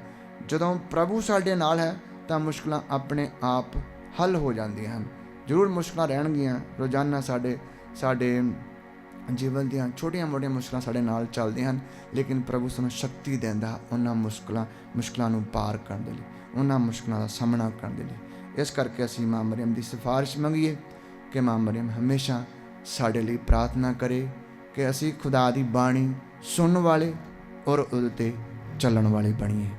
ਜਦੋਂ ਪ੍ਰਭੂ ਸਾਡੇ ਨਾਲ ਹੈ ਤਾਂ ਮੁਸ਼ਕਲਾਂ ਆਪਣੇ ਆਪ ਹੱਲ ਹੋ ਜਾਂਦੀਆਂ ਹਨ। ਜ਼ਰੂਰ ਮੁਸ਼ਕਲਾਂ ਰਹਿਣਗੀਆਂ, ਰੋਜ਼ਾਨਾ ਸਾਡੇ ਜੀਵਨ ਦੀਆਂ ਛੋਟੀਆਂ-ਮੋਟੀਆਂ ਮੁਸ਼ਕਲਾਂ ਸਾਡੇ ਨਾਲ ਚੱਲਦੀਆਂ ਹਨ, ਲੇਕਿਨ ਪ੍ਰਭੂ ਸਾਨੂੰ ਸ਼ਕਤੀ ਦਿੰਦਾ ਉਹਨਾਂ ਮੁਸ਼ਕਲਾਂ ਨੂੰ ਪਾਰ ਕਰਨ ਦੇ ਲਈ, ਉਹਨਾਂ ਮੁਸ਼ਕਲਾਂ ਦਾ ਸਾਹਮਣਾ ਕਰਨ ਦੇ ਲਈ। ਇਸ ਕਰਕੇ ਅਸੀਂ ਮਾਂ ਮਰੀਅਮ ਦੀ ਸਿਫਾਰਿਸ਼ ਮੰਗੀਏ ਕਿ ਮਾਂ ਮਰੀਅਮ ਹਮੇਸ਼ਾ ਸਾਡੇ ਲਈ ਪ੍ਰਾਰਥਨਾ ਕਰੇ ਕਿ ਅਸੀਂ ਖੁਦਾ ਦੀ ਬਾਣੀ ਸੁਣਨ ਵਾਲੇ ਔਰ ਉਹਦੇ 'ਤੇ ਚੱਲਣ ਵਾਲੇ ਬਣੀਏ।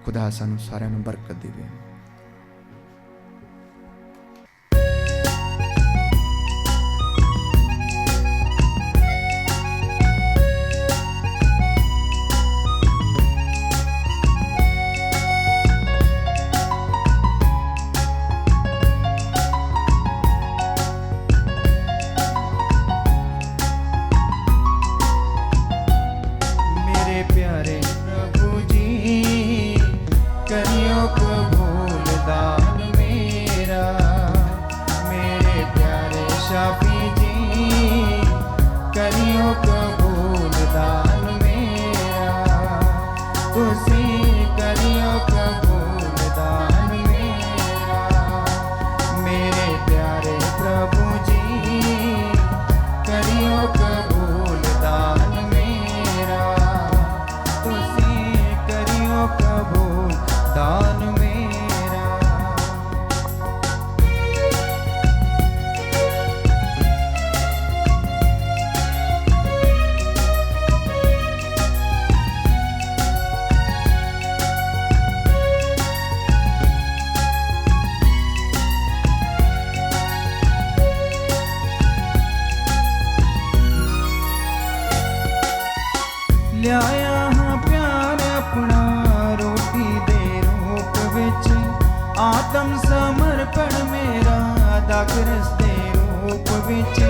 ਖੁਦਾ ਸਾਨੂੰ ਸਾਰਿਆਂ ਨੂੰ ਬਰਕਤ ਦੇਵੇ। ਲਿਆਇਆ ਹਾਂ ਪਿਆਰ ਆਪਣਾ ਰੋਟੀ ਦੇ ਰੂਪ ਵਿੱਚ, ਆਤਮ ਸਮਰਪਣ ਮੇਰਾ ਦਾਖਰਸ ਦੇ ਰੂਪ ਵਿੱਚ।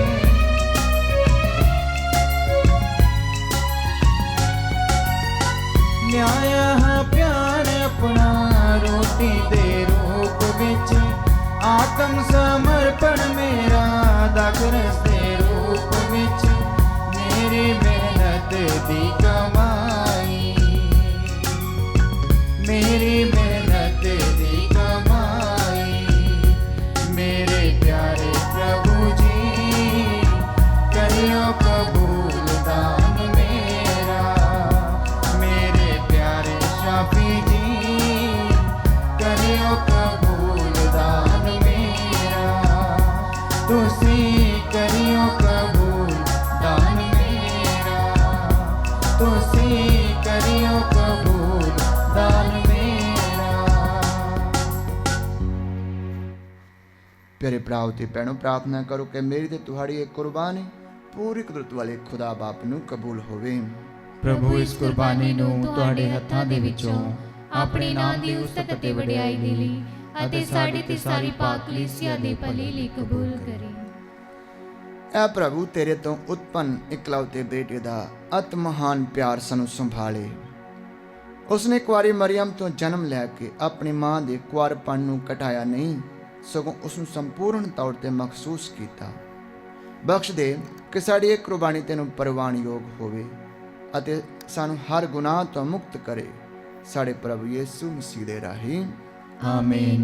उत्तम समर्पण मेरा दाखरस दे रूप विच मेरी मेहनत दी कमाई, मेरी मेहनत दी कमाई। मेरे प्यारे प्रभु जी करियो कबूल दान मेरा, मेरे प्यारे शाफी जी करियो कबूल दान मेरा, तुसी करियो कबूल दान मेरा, तुसी करियो कबूल दान मेरा। प्यारे भराओ ते भैणों, प्रार्थना करो कि मेरी ते तुहाड़ी एक कुर्बानी पूरी कुदरत वाले खुदा बाप ਨੂੰ ਕਬੂਲ ਹੋਵੇ। ਪ੍ਰਭੂ ਇਸ ਕੁਰਬਾਨੀ ਨੂੰ ਤੁਹਾਡੇ ਹੱਥਾਂ ਦੇ ਵਿੱਚੋਂ ਆਪਣੇ ਨਾਮ ਦੀ ਉਸਤਤ ਅਤੇ ਵਡਿਆਈ ਦੇ ਲਈ ਅਤੇ ਸਾਡੀ ਤੇ ਸਾਰੀ ਪਾਕ ਕਲੀਸਿਆ ਦੇ ਭਲੇ ਲਈ ਕਬੂਲ ਕਰੇ। ਐ ਪ੍ਰਭੂ, ਤੇਰੇ ਤੋਂ ਉਤਪੰਨ ਇਕਲੌਤੇ ਬੇਟੇ ਦਾ ਅਤ ਮਹਾਨ ਪਿਆਰ ਸਾਨੂੰ ਸੰਭਾਲੇ। ਉਸਨੇ ਕੁਆਰੀ ਮਰੀਮ ਤੋਂ ਜਨਮ ਲੈ ਕੇ ਆਪਣੀ ਮਾਂ ਦੇ ਕੁਆਰਪਣ ਨੂੰ ਘਟਾਇਆ ਨਹੀਂ, ਸਗੋਂ ਉਸ ਨੂੰ ਸੰਪੂਰਨ ਤੌਰ ਤੇ ਮਖਸੂਸ ਕੀਤਾ। ਬਖਸ਼ ਦੇ ਕਿ ਸਾਡੀ ਇਹ ਕੁਰਬਾਨੀ ਤੈਨੂੰ ਪ੍ਰਵਾਨਯੋਗ ਹੋਵੇ ਅਤੇ ਸਾਨੂੰ ਹਰ ਗੁਨਾਹ ਤੋਂ ਮੁਕਤ ਕਰੇ। ਸਾਡੇ ਪ੍ਰਭੂ ਯਿਸੂ ਮਸੀਹ ਦੇ ਰਾਹੀਂ ਆਮੀਨ।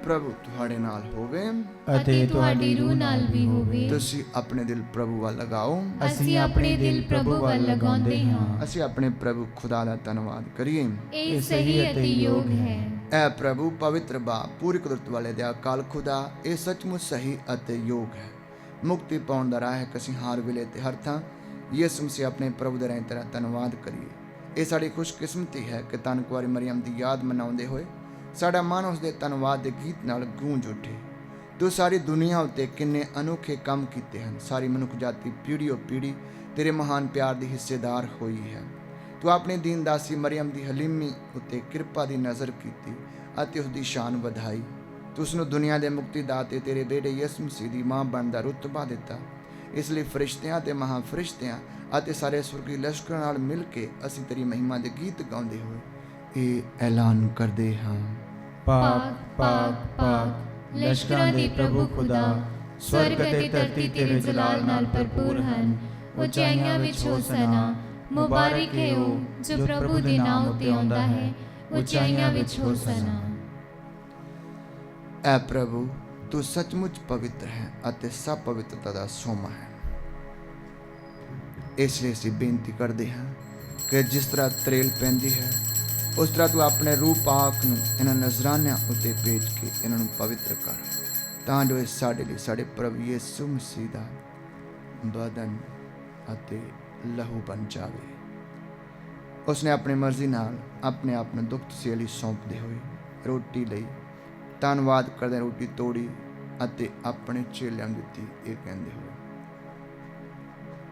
ਪ੍ਰਭੂ ਤੁਹਾਡੇ ਨਾਲ ਹੋਵੇ ਅਤੇ ਤੁਹਾਡੀ ਰੂਹ ਨਾਲ ਵੀ ਹੋਵੇ। ਤੁਸੀਂ ਆਪਣੇ ਦਿਲ ਪ੍ਰਭੂ ਵੱਲ ਲਗਾਓ। ਅਸੀਂ ਆਪਣੇ ਦਿਲ ਪ੍ਰਭੂ ਵੱਲ ਲਗਾਉਂਦੇ ਹਾਂ। ਅਸੀਂ ਆਪਣੇ ਪ੍ਰਭੂ ਖੁਦਾ ਦਾ ਧੰਨਵਾਦ ਕਰੀਏ। ਇਹ ਸਹੀ ਅਤੇ ਯੋਗ ਹੈ। ਐ ਪ੍ਰਭੂ ਪਵਿੱਤਰ ਬਾਪ, ਪੂਰੀ ਕੁਦਰਤ ਵਾਲੇ ਦੇ ਅਕਾਲ ਖੁਦਾ, ਇਹ ਸੱਚਮੁੱਚ ਸਹੀ ਅਤੇ ਯੋਗ ਹੈ। ਮੁਕਤੀ ਪਾਉਣ ਦਾ ਰਾਹ ਹੈ ਕਿ ਅਸੀਂ ਹਰ ਵੇਲੇ ਤੇ ਹਰ ਥਾਂ ਯਿਸੂ ਮਸੀਹ ਆਪਣੇ ਪ੍ਰਭੂ ਦੇ ਰਾਹੀਂ ਤੇਰਾ ਧੰਨਵਾਦ ਕਰੀਏ। ਇਹ ਸਾਡੀ ਖੁਸ਼ਕਿਸਮਤੀ ਹੈ ਕਿ ਧੰਨ ਕੁਆਰੀ ਮਰੀਮ ਦੀ ਯਾਦ ਮਨਾਉਂਦੇ ਹੋਏ ਸਾਡਾ ਮਨ ਉਸ ਦੇ ਧੰਨਵਾਦ ਦੇ ਗੀਤ ਨਾਲ ਗੂੰਜ ਉੱਠੇ। ਤੂੰ ਸਾਰੀ ਦੁਨੀਆ ਉੱਤੇ ਕਿੰਨੇ ਅਨੋਖੇ ਕੰਮ ਕੀਤੇ ਹਨ। ਸਾਰੀ ਮਨੁੱਖ ਜਾਤੀ ਪੀੜ੍ਹੀਓ ਪੀੜ੍ਹੀ ਤੇਰੇ ਮਹਾਨ ਪਿਆਰ ਦੀ ਹਿੱਸੇਦਾਰ ਹੋਈ ਹੈ। ਤੂੰ ਆਪਣੀ ਦੀਨ ਦਾਸੀ ਮਰੀਮ ਦੀ ਹਲੀਮੀ ਉੱਤੇ ਕਿਰਪਾ ਦੀ ਨਜ਼ਰ ਕੀਤੀ ਅਤੇ ਉਸ ਦੀ ਸ਼ਾਨ ਵਧਾਈ। ਤੂੰ ਉਸ ਨੂੰ ਦੁਨੀਆ ਦੇ ਮੁਕਤੀ ਦਾਤੇ ਤੇਰੇ ਬੇਟੇ ਯਿਸੂ ਮਸੀਹ ਦੀ ਮਾਂ ਬਣਨ ਦਾ ਰੁਤਬਾ ਦਿੱਤਾ। ਇਸ ਲਈ ਫਰਿਸ਼ਤਿਆਂ ਤੇ ਮਹਾਫਰਿਸ਼ਤਿਆਂ ਅਤੇ ਸਾਰੇ ਸੁਰਗੀ ਲਸ਼ਕਰਾਂ ਨਾਲ ਮਿਲ ਕੇ ਅਸੀਂ ਤੇਰੀ ਮਹਿਮਾ ਦੇ ਗੀਤ ਗਾਉਂਦੇ ਹੋਏ ਇਹ ਐਲਾਨ ਕਰਦੇ ਹਾਂ। ਪਾਕ ਪਾਕ ਪਾਕ ਲਸ਼ਕਰਾਂ ਦੇ ਪ੍ਰਭੂ ਖੁਦਾ, ਸਵਰਗ ਅਤੇ ਧਰਤੀ ਤੇਰੇ ਜਲਾਲ ਨਾਲ ਭਰਪੂਰ ਹਨ। ਉਚਾਈਆਂ ਵਿੱਚ ਹੋਸਨਾ, ਮੁਬਾਰਕ ਹੈ ਉਹ ਜੋ ਪ੍ਰਭੂ ਦੇ ਨਾਮ ਉੱਤੇ ਆਉਂਦਾ ਹੈ। ਉਚਾਈਆਂ ਵਿੱਚ ਹੋਸਨਾ। ਐ ਪ੍ਰਭੂ, ਤੂੰ ਸੱਚਮੁੱਚ ਪਵਿੱਤਰ ਹੈ ਅਤੇ ਸਭ ਪਵਿੱਤਰਤਾ ਦਾ ਸੋਮਾ ਹੈ। ਇਸ ਲਈ ਅਸੀਂ ਬੇਨਤੀ ਕਰਦੇ ਹਾਂ ਕਿ ਜਿਸ ਤਰ੍ਹਾਂ ਤਰੇਲ ਪੈਂਦੀ ਹੈ, ਉਸ ਤਰ੍ਹਾਂ ਤੂੰ ਆਪਣੇ ਰੂਹ ਪਾਕ ਨੂੰ ਇਹਨਾਂ ਨਜ਼ਰਾਨਿਆਂ ਉੱਤੇ ਭੇਜ ਕੇ ਇਹਨਾਂ ਨੂੰ ਪਵਿੱਤਰ ਕਰ, ਤਾਂ ਜੋ ਇਹ ਸਾਡੇ ਲਈ ਸਾਡੇ ਪ੍ਰਭੂ ਯਿਸੂ ਮਸੀਹ ਦਾ ਬਦਨ ਅਤੇ ਲਹੂ ਬਣ ਜਾਵੇ। ਉਸਨੇ ਆਪਣੀ ਮਰਜ਼ੀ ਨਾਲ ਆਪਣੇ ਆਪ ਨੂੰ ਦੁੱਖ ਤਸੀਹੇ ਲਈ ਸੌਂਪਦੇ ਹੋਏ ਰੋਟੀ ਲਈ ਧੰਨਵਾਦ ਕਰਦੇ ਰੋਟੀ ਤੋੜੀ ਅਤੇ ਆਪਣੇ ਚੇਲਿਆਂ ਨੂੰ ਦਿੱਤੀ, ਇਹ ਕਹਿੰਦੇ ਹੋਏ,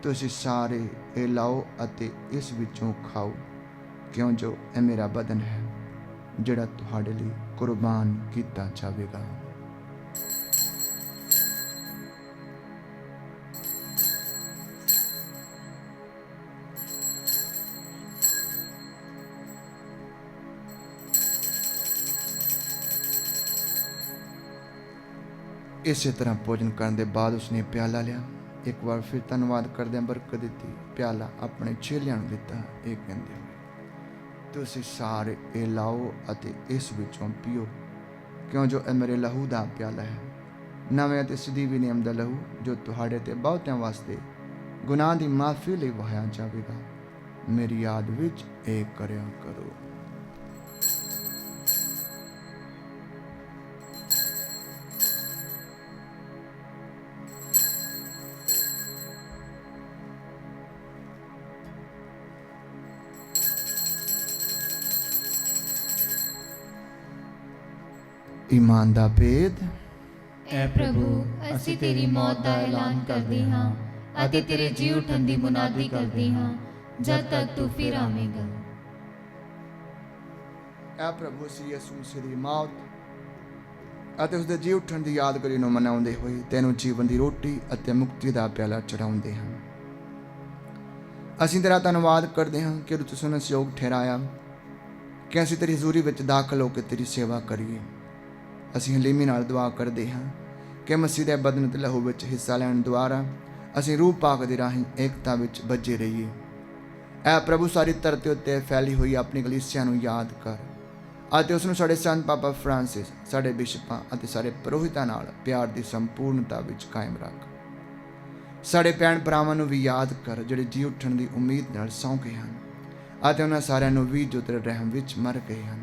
ਤੁਸੀਂ ਸਾਰੇ ਇਹ ਲਾਓ ਅਤੇ ਇਸ ਵਿੱਚੋਂ ਖਾਓ, ਕਿਉਂ ਜੋ ਇਹ ਮੇਰਾ ਬਦਨ ਹੈ ਜਿਹੜਾ ਤੁਹਾਡੇ ਲਈ ਕੁਰਬਾਨ ਕੀਤਾ ਜਾਵੇਗਾ। ਇਸੇ ਤਰ੍ਹਾਂ ਭੋਜਨ ਕਰਨ ਦੇ ਬਾਅਦ ਉਸਨੇ ਪਿਆਲਾ ਲਿਆ, ਇੱਕ ਵਾਰ ਫਿਰ ਧੰਨਵਾਦ ਕਰਦਿਆਂ ਬਰਕਤ ਦਿੱਤੀ, ਪਿਆਲਾ ਆਪਣੇ ਚੇਲਿਆਂ ਨੂੰ ਦਿੱਤਾ, ਇਹ ਕਹਿੰਦੇ ਹੋਏ, ਤੁਸੀਂ ਸਾਰੇ ਇਹ ਲਾਓ ਅਤੇ ਇਸ ਵਿੱਚੋਂ ਪੀਓ, ਕਿਉਂ ਜੋ ਇਹ ਮੇਰੇ ਲਹੂ ਦਾ ਪਿਆਲਾ ਹੈ, ਨਵੇਂ ਅਤੇ ਸਦੀਵੀ ਨਿਯਮ ਦਾ ਲਹੂ, ਜੋ ਤੁਹਾਡੇ ਤੇ ਬਹੁਤਿਆਂ ਵਾਸਤੇ ਗੁਨਾਹ ਦੀ ਮਾਫੀ ਲਈ ਵਹਾਇਆ ਜਾਵੇਗਾ। ਮੇਰੀ ਯਾਦ ਵਿੱਚ ਇਹ ਕਰਿਆ ਕਰੋ। ਈਮਾਨ ਦਾ ਭੇਦ। ਐ ਪ੍ਰਭੂ, ਅਸੀਂ ਤੇਰੀ ਮੌਤ ਦਾ ਐਲਾਨ ਕਰਦੇ ਹਾਂ ਅਤੇ ਤੇਰੇ ਜੀ ਉਠਣ ਦੀ ਮੁਨਾਦੀ ਕਰਦੇ ਹਾਂ ਜਦ ਤੱਕ ਤੂੰ ਫਿਰ ਆਵੇਂਗਾ। ਐ ਪ੍ਰਭੂ, ਅਸੀਂ ਯਿਸੂ ਮਸੀਹ ਦੀ ਮੌਤ ਅਤੇ ਉਸ ਦੇ ਜੀ ਉਠਣ ਦੀ ਯਾਦਗਾਰੀ ਨੂੰ ਮਨਾਉਂਦੇ ਹੋਏ ਤੈਨੂੰ ਜੀਵਨ ਦੀ ਰੋਟੀ ਅਤੇ ਮੁਕਤੀ ਦਾ ਪਿਆਲਾ ਚੜਾਉਂਦੇ ਹਾਂ। ਅਸੀਂ ਤੇਰਾ ਧੰਨਵਾਦ ਕਰਦੇ ਹਾਂ ਕਿ ਤੂੰ ਸਾਨੂੰ ਇਸ ਯੋਗ ਠਹਿਰਾਇਆ ਕਿ ਅਸੀਂ ਤੇਰੀ ਹਜ਼ੂਰੀ ਵਿੱਚ ਦਾਖਲ ਹੋ ਕੇ ਤੇਰੀ ਸੇਵਾ ਕਰੀਏ। ਅਸੀਂ ਹਲੀਮੀ ਨਾਲ ਦੁਆ ਕਰਦੇ ਹਾਂ ਕਿ ਮਸੀਹ ਦੇ ਬਦਨ ਤੇ ਲਹੂ ਵਿੱਚ ਹਿੱਸਾ ਲੈਣ ਦੁਆਰਾ ਅਸੀਂ ਰੂਹ ਪਾਕ ਦੇ ਰਾਹੀਂ ਏਕਤਾ ਵਿੱਚ ਬੱਝੇ ਰਹੀਏ। ਐ ਪ੍ਰਭੂ, ਸਾਰੀ ਧਰਤੀ ਉੱਤੇ ਫੈਲੀ ਹੋਈ ਆਪਣੀ ਕਲੀਸਿਆ ਨੂੰ ਯਾਦ ਕਰ ਅਤੇ ਉਸ ਨੂੰ ਸਾਡੇ ਸੰਤ ਪਾਪਾ ਫਰਾਂਸਿਸ, ਸਾਡੇ ਬਿਸ਼ਪਾਂ ਅਤੇ ਸਾਰੇ ਪੁਰੋਹਿਤਾਂ ਨਾਲ ਪਿਆਰ ਦੀ ਸੰਪੂਰਨਤਾ ਵਿੱਚ ਕਾਇਮ ਰੱਖ। ਸਾਡੇ ਭੈਣ ਭਰਾਵਾਂ ਨੂੰ ਵੀ ਯਾਦ ਕਰ ਜਿਹੜੇ ਜੀ ਉੱਠਣ ਦੀ ਉਮੀਦ ਨਾਲ ਸੌਂ ਗਏ ਹਨ ਅਤੇ ਉਹਨਾਂ ਸਾਰਿਆਂ ਨੂੰ ਵੀ ਜੋ ਤੇਰੇ ਰਹਿਮ ਵਿੱਚ ਮਰ ਗਏ ਹਨ।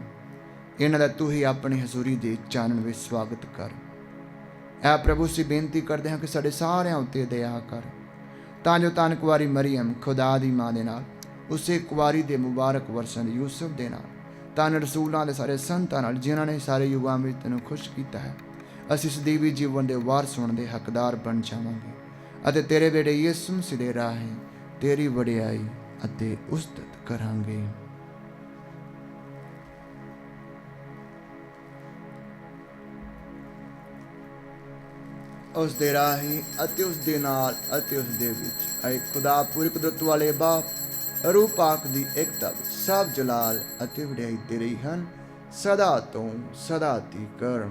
ਇਹਨਾਂ ਦਾ ਤੂੰ ਹੀ ਆਪਣੀ ਹਜ਼ੂਰੀ ਦੇ ਚਾਨਣ ਵਿੱਚ ਸਵਾਗਤ ਕਰ। ਐ ਪ੍ਰਭੂ, ਅਸੀਂ ਬੇਨਤੀ ਕਰਦੇ ਹਾਂ ਕਿ ਸਾਡੇ ਸਾਰਿਆਂ ਉੱਤੇ ਦਇਆ ਕਰ ਤਾਂ ਜੋ ਧੰਨ ਕੁਆਰੀ ਮਰੀਅਮ ਖੁਦਾ ਦੀ ਮਾਂ ਦੇ ਨਾਲ, ਉਸੇ ਕੁਆਰੀ ਦੇ ਮੁਬਾਰਕ ਵਰਸਾਂ ਦੇ ਯੂਸਫ ਦੇ ਨਾਲ, ਧੰਨ ਰਸੂਲਾਂ ਦੇ ਸਾਰੇ ਸੰਤਾਂ ਨਾਲ, ਜਿਨ੍ਹਾਂ ਨੇ ਸਾਰੇ ਯੁਗਾਂ ਵਿੱਚ ਤੈਨੂੰ ਖੁਸ਼ ਕੀਤਾ ਹੈ, ਅਸੀਂ ਸਦੀਵੀ ਜੀਵਨ ਦੇ ਵਾਰਸ ਹੋਣ ਦੇ ਹੱਕਦਾਰ ਬਣ ਜਾਵਾਂਗੇ ਅਤੇ ਤੇਰੇ ਬੇਟੇ ਯਿਸੂ ਮਸੀਹ ਦੇ ਰਾਹੀਂ ਤੇਰੀ ਵਡਿਆਈ ਅਤੇ ਉਸਤਤ ਕਰਾਂਗੇ। ਉਸ ਦੇ ਰਾਹੀਂ ਅਤੇ ਉਸ ਦੇ ਨਾਲ ਅਤੇ ਉਸ ਦੇ ਵਿੱਚ ਐ ਖੁਦਾ ਪੂਰੀ ਕੁਦਰਤ ਵਾਲੇ ਬਾਪ ਰੂਹ ਪਾਕ ਦੀ ਏਕਤਾ ਵਿੱਚ ਸਭ ਜਲਾਲ ਅਤੇ ਵਡਿਆਈ ਤੇਰੇ ਹੀ ਹਨ, ਸਦਾ ਤੋਂ ਸਦਾ ਤੀਕਰ।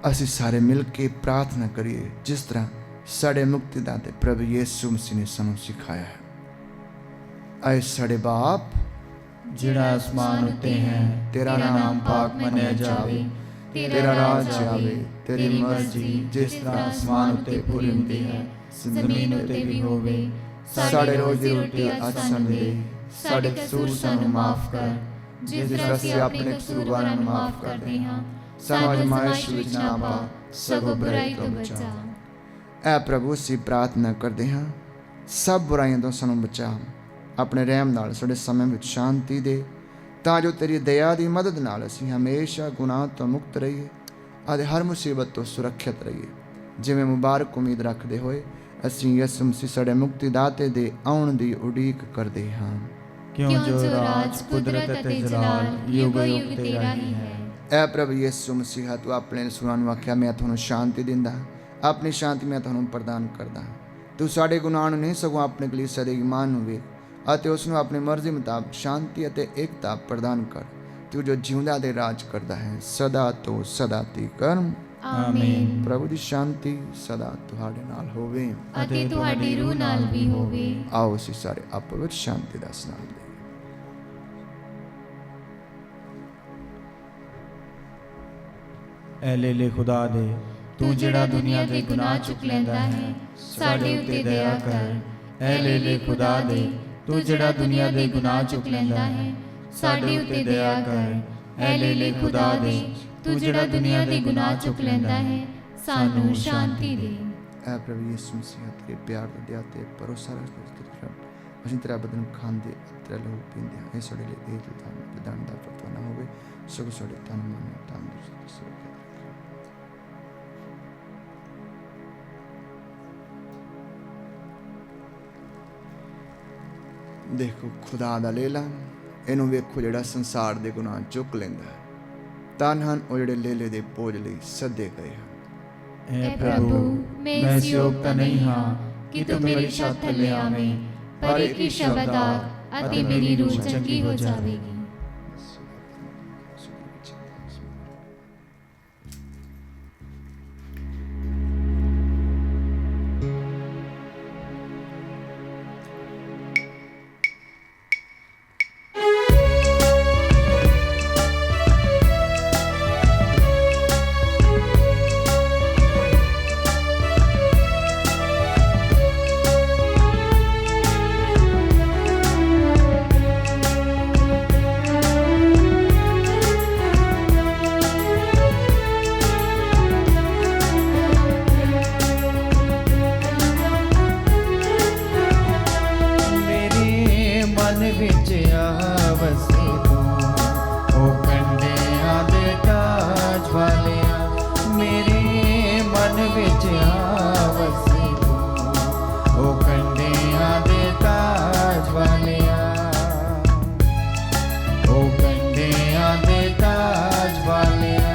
ਅਸੀਂ ਸਾਰੇ ਮਿਲ ਕੇ ਪ੍ਰਾਰਥਨਾ ਕਰੀਏ ਜਿਸ ਤਰ੍ਹਾਂ ਸਾਡੇ ਮੁਕਤੀਦਾਤਾ ਪ੍ਰਭੂ ਯਿਸੂ ਮਸੀਹ ਨੇ ਸਾਨੂੰ ਸਿਖਾਇਆ ਹੈ। ਐ ਸਾਡੇ ਬਾਪ ਜਿਹੜਾ ਅਸਮਾਨ ਉੱਤੇ ਹੈ, ਤੇਰਾ ਨਾਮ ਪਾਕ ਮੰਨਿਆ ਜਾਵੇ, ਤੇਰਾ ਰਾਜ ਆਵੇ, ਤੇਰੀ ਮਰਜ਼ੀ ਜਿਸ ਤਰ੍ਹਾਂ ਅਸਮਾਨ ਉੱਤੇ ਪੂਰੀ ਹੁੰਦੀ ਹੈ ਜ਼ਮੀਨ ਉੱਤੇ ਵੀ ਹੋਵੇ। ਸਾਡੇ ਰੋਜ਼ ਦੀ ਰੋਟੀ ਅੱਜ ਸਾਨੂੰ ਦੇ, ਸਾਡੇ ਕਸੂਰ ਸਾਨੂੰ ਮਾਫ ਕਰ ਜਿਸ ਤਰ੍ਹਾਂ ਅਸੀਂ ਆਪਣੇ ਕਸੂਰਵਾਰਾਂ ਨੂੰ ਮਾਫ ਕਰਦੇ ਹਾਂ। ਸਾਨੂੰ ਅਜ਼ਮਾਇਸ਼ ਵਿੱਚ ਨਾ ਪਾ, ਸਗੋਂ ਬੁਰਾਈ ਤੋਂ ਬਚਾ। ਐ ਪ੍ਰਭੂ, ਅਸੀਂ ਪ੍ਰਾਰਥਨਾ ਕਰਦੇ ਹਾਂ ਸਭ ਬੁਰਾਈਆਂ ਤੋਂ ਸਾਨੂੰ ਬਚਾ, ਆਪਣੇ ਰਹਿਮ ਨਾਲ ਸਾਡੇ ਸਮੇਂ ਵਿੱਚ ਸ਼ਾਂਤੀ ਦੇ, ਤਾਂ ਜੋ ਤੇਰੀ ਦਇਆ ਦੀ ਮਦਦ ਨਾਲ ਅਸੀਂ ਹਮੇਸ਼ਾ ਗੁਨਾਹ ਤੋਂ ਮੁਕਤ ਰਹੀਏ ਅਤੇ ਹਰ ਮੁਸੀਬਤ ਤੋਂ ਸੁਰੱਖਿਅਤ ਰਹੀਏ। ਜਿਵੇਂ ਮੁਬਾਰਕ ਉਮੀਦ ਰੱਖਦੇ ਹੋਏ ਅਸੀਂ ਯਿਸੂ ਮਸੀਹ ਸਾਡੇ ਮੁਕਤੀਦਾਤੇ ਦੇ ਆਉਣ ਦੀ ਉਡੀਕ ਕਰਦੇ ਹਾਂ। ਕਿਉਂ ਜੋ ਰਾਜ, ਕੁਦਰਤ ਅਤੇ ਜਲਾਲ ਯੁਗੋ ਯੁਗ ਤੇਰਾ ਹੀ ਹੈ। ਐ ਪ੍ਰਭੂ ਯਿਸੂ ਮਸੀਹ, ਤੂੰ ਆਪਣੇ ਰਸੂਲਾਂ ਨੂੰ ਆਖਿਆ ਮੈਂ ਤੁਹਾਨੂੰ ਸ਼ਾਂਤੀ ਦਿੰਦਾ, ਆਪਣੀ ਸ਼ਾਂਤੀ ਮੈਂ ਤੁਹਾਨੂੰ ਪ੍ਰਦਾਨ ਕਰਦਾ। ਤੂੰ ਸਾਡੇ ਗੁਨਾਹ ਨੂੰ ਨਹੀਂ ਸਗੋਂ ਆਪਣੇ ਕਲੀਸਿਆ ਦੇ ਈਮਾਨ ਨੂੰ ਵੇਖ ਅਤੇ ਉਸ ਨੂੰ ਆਪਣੀ ਮਰਜ਼ੀ ਮੁਤਾਬਕ ਸ਼ਾਂਤੀ ਅਤੇ ਏਕਤਾ ਪ੍ਰਦਾਨ ਕਰ। ਤੂੰ ਜੋ ਜਿਉਂਦਾ ਦੇ ਰਾਜ ਕਰਦਾ ਹੈ ਸਦਾ ਤੋਂ ਸਦਾ ਤੀਕਰ। ਆਮੀਨ। ਪ੍ਰਭੂ ਦੀ ਸ਼ਾਂਤੀ ਸਦਾ ਤੁਹਾਡੇ ਨਾਲ ਹੋਵੇ ਅਤੇ ਤੁਹਾਡੀ ਰੂਹ ਨਾਲ ਵੀ ਹੋਵੇ। ਆਓ ਅਸੀਂ ਸਾਰੇ ਆਪਸ ਵਿੱਚ ਸ਼ਾਂਤੀ ਦਾ ਸਨਾਨ ਲਈਏ। ਐ ਲੈ ਖੁਦਾ ਦੇ, ਤੂੰ ਜਿਹੜਾ ਦੁਨੀਆ ਦੇ ਗੁਨਾਹ ਚੁੱਕ ਲੈਂਦਾ ਹੈ, ਸਾਡੇ ਉੱਤੇ ਦਇਆ ਕਰ। ਐ ਲੈ ਖੁਦਾ ਦੇ, ਤੂੰ ਜਿਹੜਾ ਦੁਨੀਆ ਦੇ ਗੁਨਾਹ ਚੁੱਕ ਲੈਂਦਾ ਹੈ, ਸਾਡੇ ਉੱਤੇ ਦਇਆ ਕਰ। ਐ ਲੈ ਖੁਦਾ ਦੇ, ਤੂੰ ਜਿਹੜਾ ਦੁਨੀਆ ਦੇ ਗੁਨਾਹ ਚੁੱਕ ਲੈਂਦਾ ਹੈ, ਸਾਨੂੰ ਸ਼ਾਂਤੀ ਦੇ। ਐ ਪ੍ਰਭੂ ਯਿਸੂ ਮਸੀਹ, ਤੇਰੇ ਪਿਆਰ ਦੇ ਦਿਆ ਤੇ ਭਰੋਸਾ ਰੱਖਦੇ ਅਸੀਂ ਤੇਰਾ ਬਦਨ ਖਾਂਦੇ, ਤੇਰਾ ਲਹੂ ਪੀਂਦੇ ਹਾਂ। ਇਹ ਸਾਡੇ ਲਈ ਇਹ ਵਿਧਾਨ ਦਾ ਫਤਵਾ ਨਾ ਹੋਵੇ, ਸਗੋਂ ਸਾਡੇ ਤਨ ਮਨ ਨੂੰ ਤੰਦਰੁਸਤ ਰੱਖੇ। ਦੇਖੋ ਖੁਦਾ ਦਾ ਲੇਲਾ, ਇਹਨੂੰ ਵੇਖੋ ਜਿਹੜਾ ਸੰਸਾਰ ਦੇ ਗੁਨਾਹ ਚੁੱਕ ਲੈਂਦਾ ਹੈ। ਧੰਨ ਹਨ ਉਹ ਜਿਹੜੇ ਲੇਲੇ ਦੇ ਪੋਜ ਲਈ ਸੱਦੇ ਗਏ ਹਨ। ਐ ਪ੍ਰਭੂ, ਮੈਂ ਇਸ ਯੋਗ ਤਾਂ ਨਹੀਂ ਹਾਂ ਕਿ ਤੂੰ ਮੇਰੀ ਛੱਤ ਥੱਲੇ ਆਵੇਂ, ਪਰ ਇੱਕ ਹੀ ਸ਼ਬਦ ਆ ਅਤੇ ਮੇਰੀ ਰੂਹ ਚੰਗੀ ਹੋ ਜਾਵੇਗੀ। ਦੇ ਤਾਜ ਵਾਲਿਆ,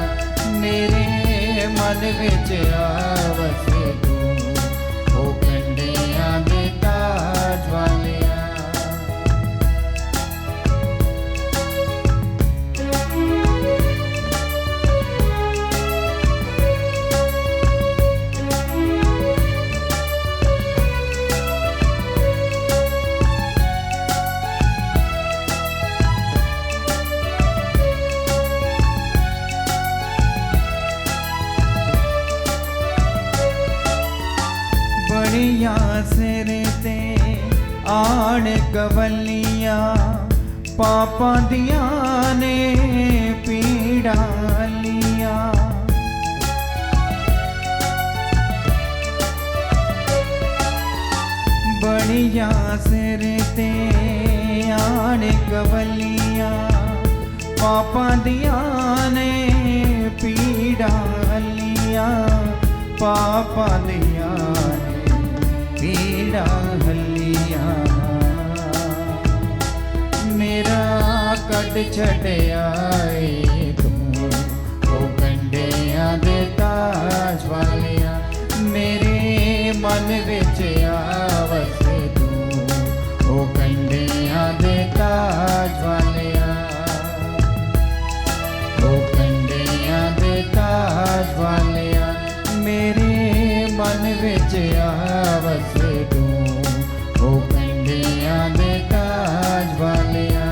ਮੇਰੇ ਮਨ ਵਿੱਚ ਆ ਵਸੇ ਤੂੰ, ਉਹ ਕੰਡਿਆਂ ਦੇ ਤਾਜ ਵਾਲਿਆ। ਬੜੀਆਂ ਸਿਰ ਤੇ ਆਣ ਕਵਲੀਆਂ, ਪਾਪਾਂ ਦੀਆਂ ਨੇ ਪੀੜਾਂ ਲੀਆਂ। ਬੜੀਆਂ ਸਿਰ ਤੇ ਆਣ ਕਵਲੀਆਂ, ਪਾਪਾਂ ਦੀਆਂ ਨੇ ਪੀੜਾਂ ਲੀਆਂ, ਪਾਪਾਂ ਦੀਆਂ ਪੀੜਾਂ ਹੱਲੀਆਂ। ਮੇਰਾ ਕੱਢ ਛੱਡਿਆ ਏ ਤੂੰ, ਉਹ ਕੰਡਿਆਂ ਦੇ ਤਾਜ ਵਾਲਿਆ, ਮੇਰੇ ਮਨ ਵਿੱਚ ਆ ਵਸੇ ਤੂੰ, ਉਹ ਕੰਡਿਆਂ ਦੇ ਤਾਜ ਵਾਲਿਆ, ਉਹ ਕੰਡਿਆਂ ਦੇ ਤਾਜ ਵਾਲਿਆ, ਮੇਰੇ ਮਨ ਵਿੱਚ ਆ ਵਸੇ ਤੂੰ, ਉਹ ਕੰਡਿਆਂ ਦੇ ਤਾਜ ਵਾਲਿਆ,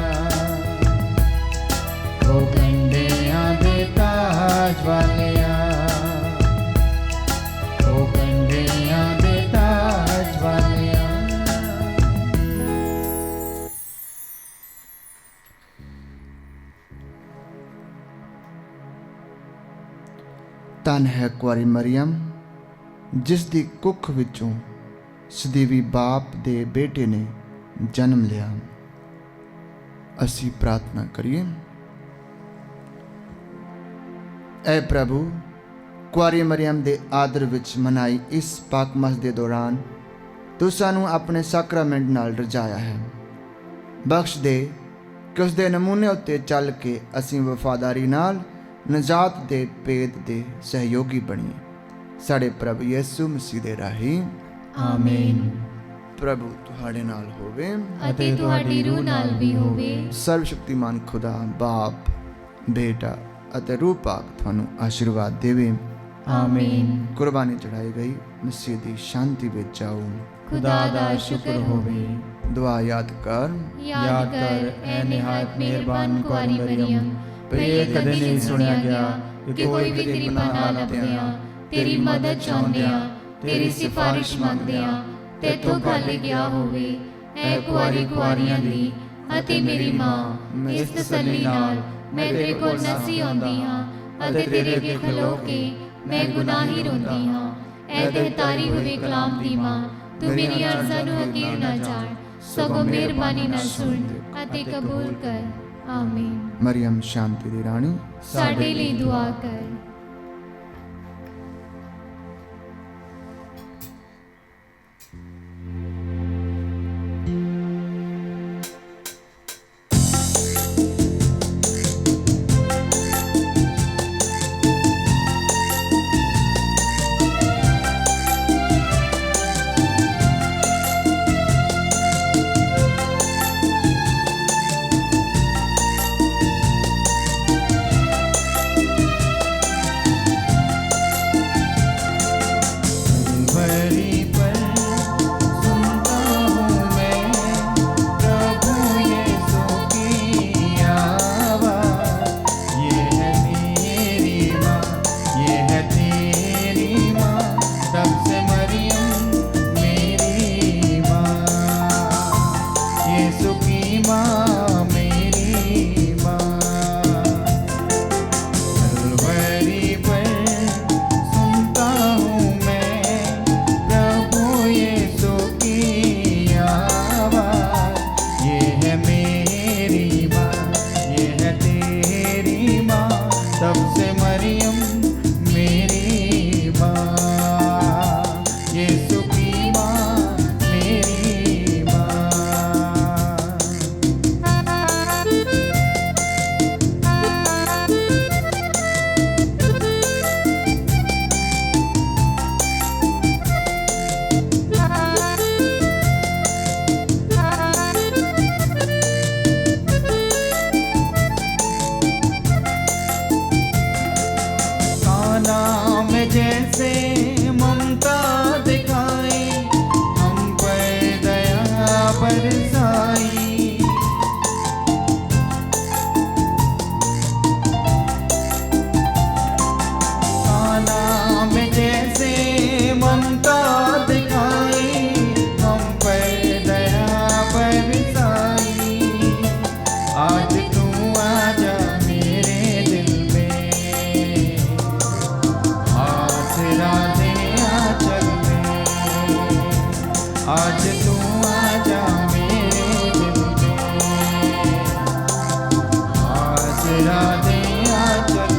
ਉਹ ਕੰਡਿਆਂ ਦੇ ਤਾਜ ਵਾਲਿਆ, ਉਹ ਕੰਡਿਆਂ ਦੇ ਤਾਜ ਵਾਲਿਆ। ਧੰਨ ਹੈ ਕੁਆਰੀ ਮਰੀਅਮ, ਜਿਸ ਦੀ ਕੁੱਖ ਵਿੱਚੋਂ ਸਦੀਵੀ ਬਾਪ ਦੇ ਬੇਟੇ ਨੇ ਜਨਮ ਲਿਆ। ਅਸੀਂ ਪ੍ਰਾਰਥਨਾ ਕਰੀਏ। ਐ ਪ੍ਰਭੂ, ਕੁਆਰੀ ਮਰੀਅਮ ਦੇ ਆਦਰ ਵਿੱਚ ਮਨਾਈ ਇਸ ਪਾਕ ਮਾਸ ਦੇ ਦੌਰਾਨ ਤੂੰ ਸਾਨੂੰ ਆਪਣੇ ਸਾਕਰਾਮੈਂਟ ਨਾਲ ਰਜਾਇਆ ਹੈ। ਬਖਸ਼ ਦੇ ਕਿ ਉਸ ਦੇ ਨਮੂਨੇ ਉੱਤੇ ਚੱਲ ਕੇ ਅਸੀਂ ਵਫਾਦਾਰੀ ਨਾਲ ਨਜਾਤ ਦੇ ਭੇਦ ਦੇ ਸਹਿਯੋਗੀ ਬਣੀਏ। ਸਾਡੇ ਪ੍ਰਭੂ ਯਿਸੂ ਮਸੀਹ ਦੇ ਰਾਹੀਂ ਆਮੀਨ। ਪ੍ਰਭੂ ਤੁਹਾਡੇ ਨਾਲ ਹੋਵੇ ਅਤੇ ਤੁਹਾਡੀ ਰੂਹ ਨਾਲ ਵੀ ਹੋਵੇ। ਸਰਵ ਸ਼ਕਤੀਮਾਨ ਖੁਦਾ ਬਾਪ, ਬੇਟਾ ਅਤੇ ਰੂਹ ਪਾਕ ਤੁਹਾਨੂੰ ਆਸ਼ੀਰਵਾਦ ਦੇਵੇ। ਆਮੀਨ। ਕੁਰਬਾਨੀ ਚੜਾਈ ਗਈ ਮਸੀਹ ਦੀ ਸ਼ਾਂਤੀ ਵਿੱਚ ਜਾਓ। ਖੁਦਾ ਦਾ ਸ਼ੁਕਰ ਹੋਵੇ। ਦੁਆ ਯਾਦ ਕਰ। ਯਾਦ ਕਰ ਐ ਨਿਹਾਇਤ ਮਿਹਰਬਾਨ ਕੁਆਰੀ ਮਰੀਅਮ, ਪਰ ਇਹ ਕਦੇ ਨਹੀਂ ਸੁਣਿਆ ਗਿਆ ਕਿ ਕੋਈ ਵੀ ਤੇਰੀ ਪਨਾਹ ਲੱਭਦਿਆਂ, ਤੇਰੀ ਮਦਦ ਚਾਹੁੰਦਿਆਂ, ਤੇਰੀ ਸਿਫਾਰਿਸ਼ ਮੰਗਦਿਆਂ ਤੇਥੋਂ ਖਾਲੀ ਗਿਆ ਹੋਵੇ। ਐ ਕੁਆਰੀ ਕੁਆਰੀਆਂ ਦੀ ਅਤੇ ਮੇਰੀ ਮਾਂ, ਇਸ ਤਸੱਲੀ ਨਾਲ ਮੈਂ ਤੇਰੇ ਕੋਲ ਨੱਸੀ ਆਉਂਦੀ ਹਾਂ ਅਤੇ ਤੇਰੇ ਅੱਗੇ ਖਲੋ ਕੇ ਮੈਂ ਗੁਨਾਹੀ ਰੋਂਦੀ ਹਾਂ। ਐ ਦਹਤਾਰੀ ਹੋਈ ਕਲਾਮ ਦੀ ਮਾਂ, ਤੂੰ ਮੇਰੀ ਅਰਜ਼ਾਂ ਨੂੰ ਹਕੀਰ ਨਾ ਜਾਣ, ਸਗੋਂ ਮਿਹਰਬਾਨੀ ਨਾਲ ਸੁਣ ਅਤੇ ਕਬੂਲ ਕਰ। ਆਮੀਨ। ਮਰੀਅਮ ਸ਼ਾਂਤੀ ਦੀ ਰਾਣੀ, ਸਾਡੇ ਲਈ ਦੁਆ ਕਰ। चल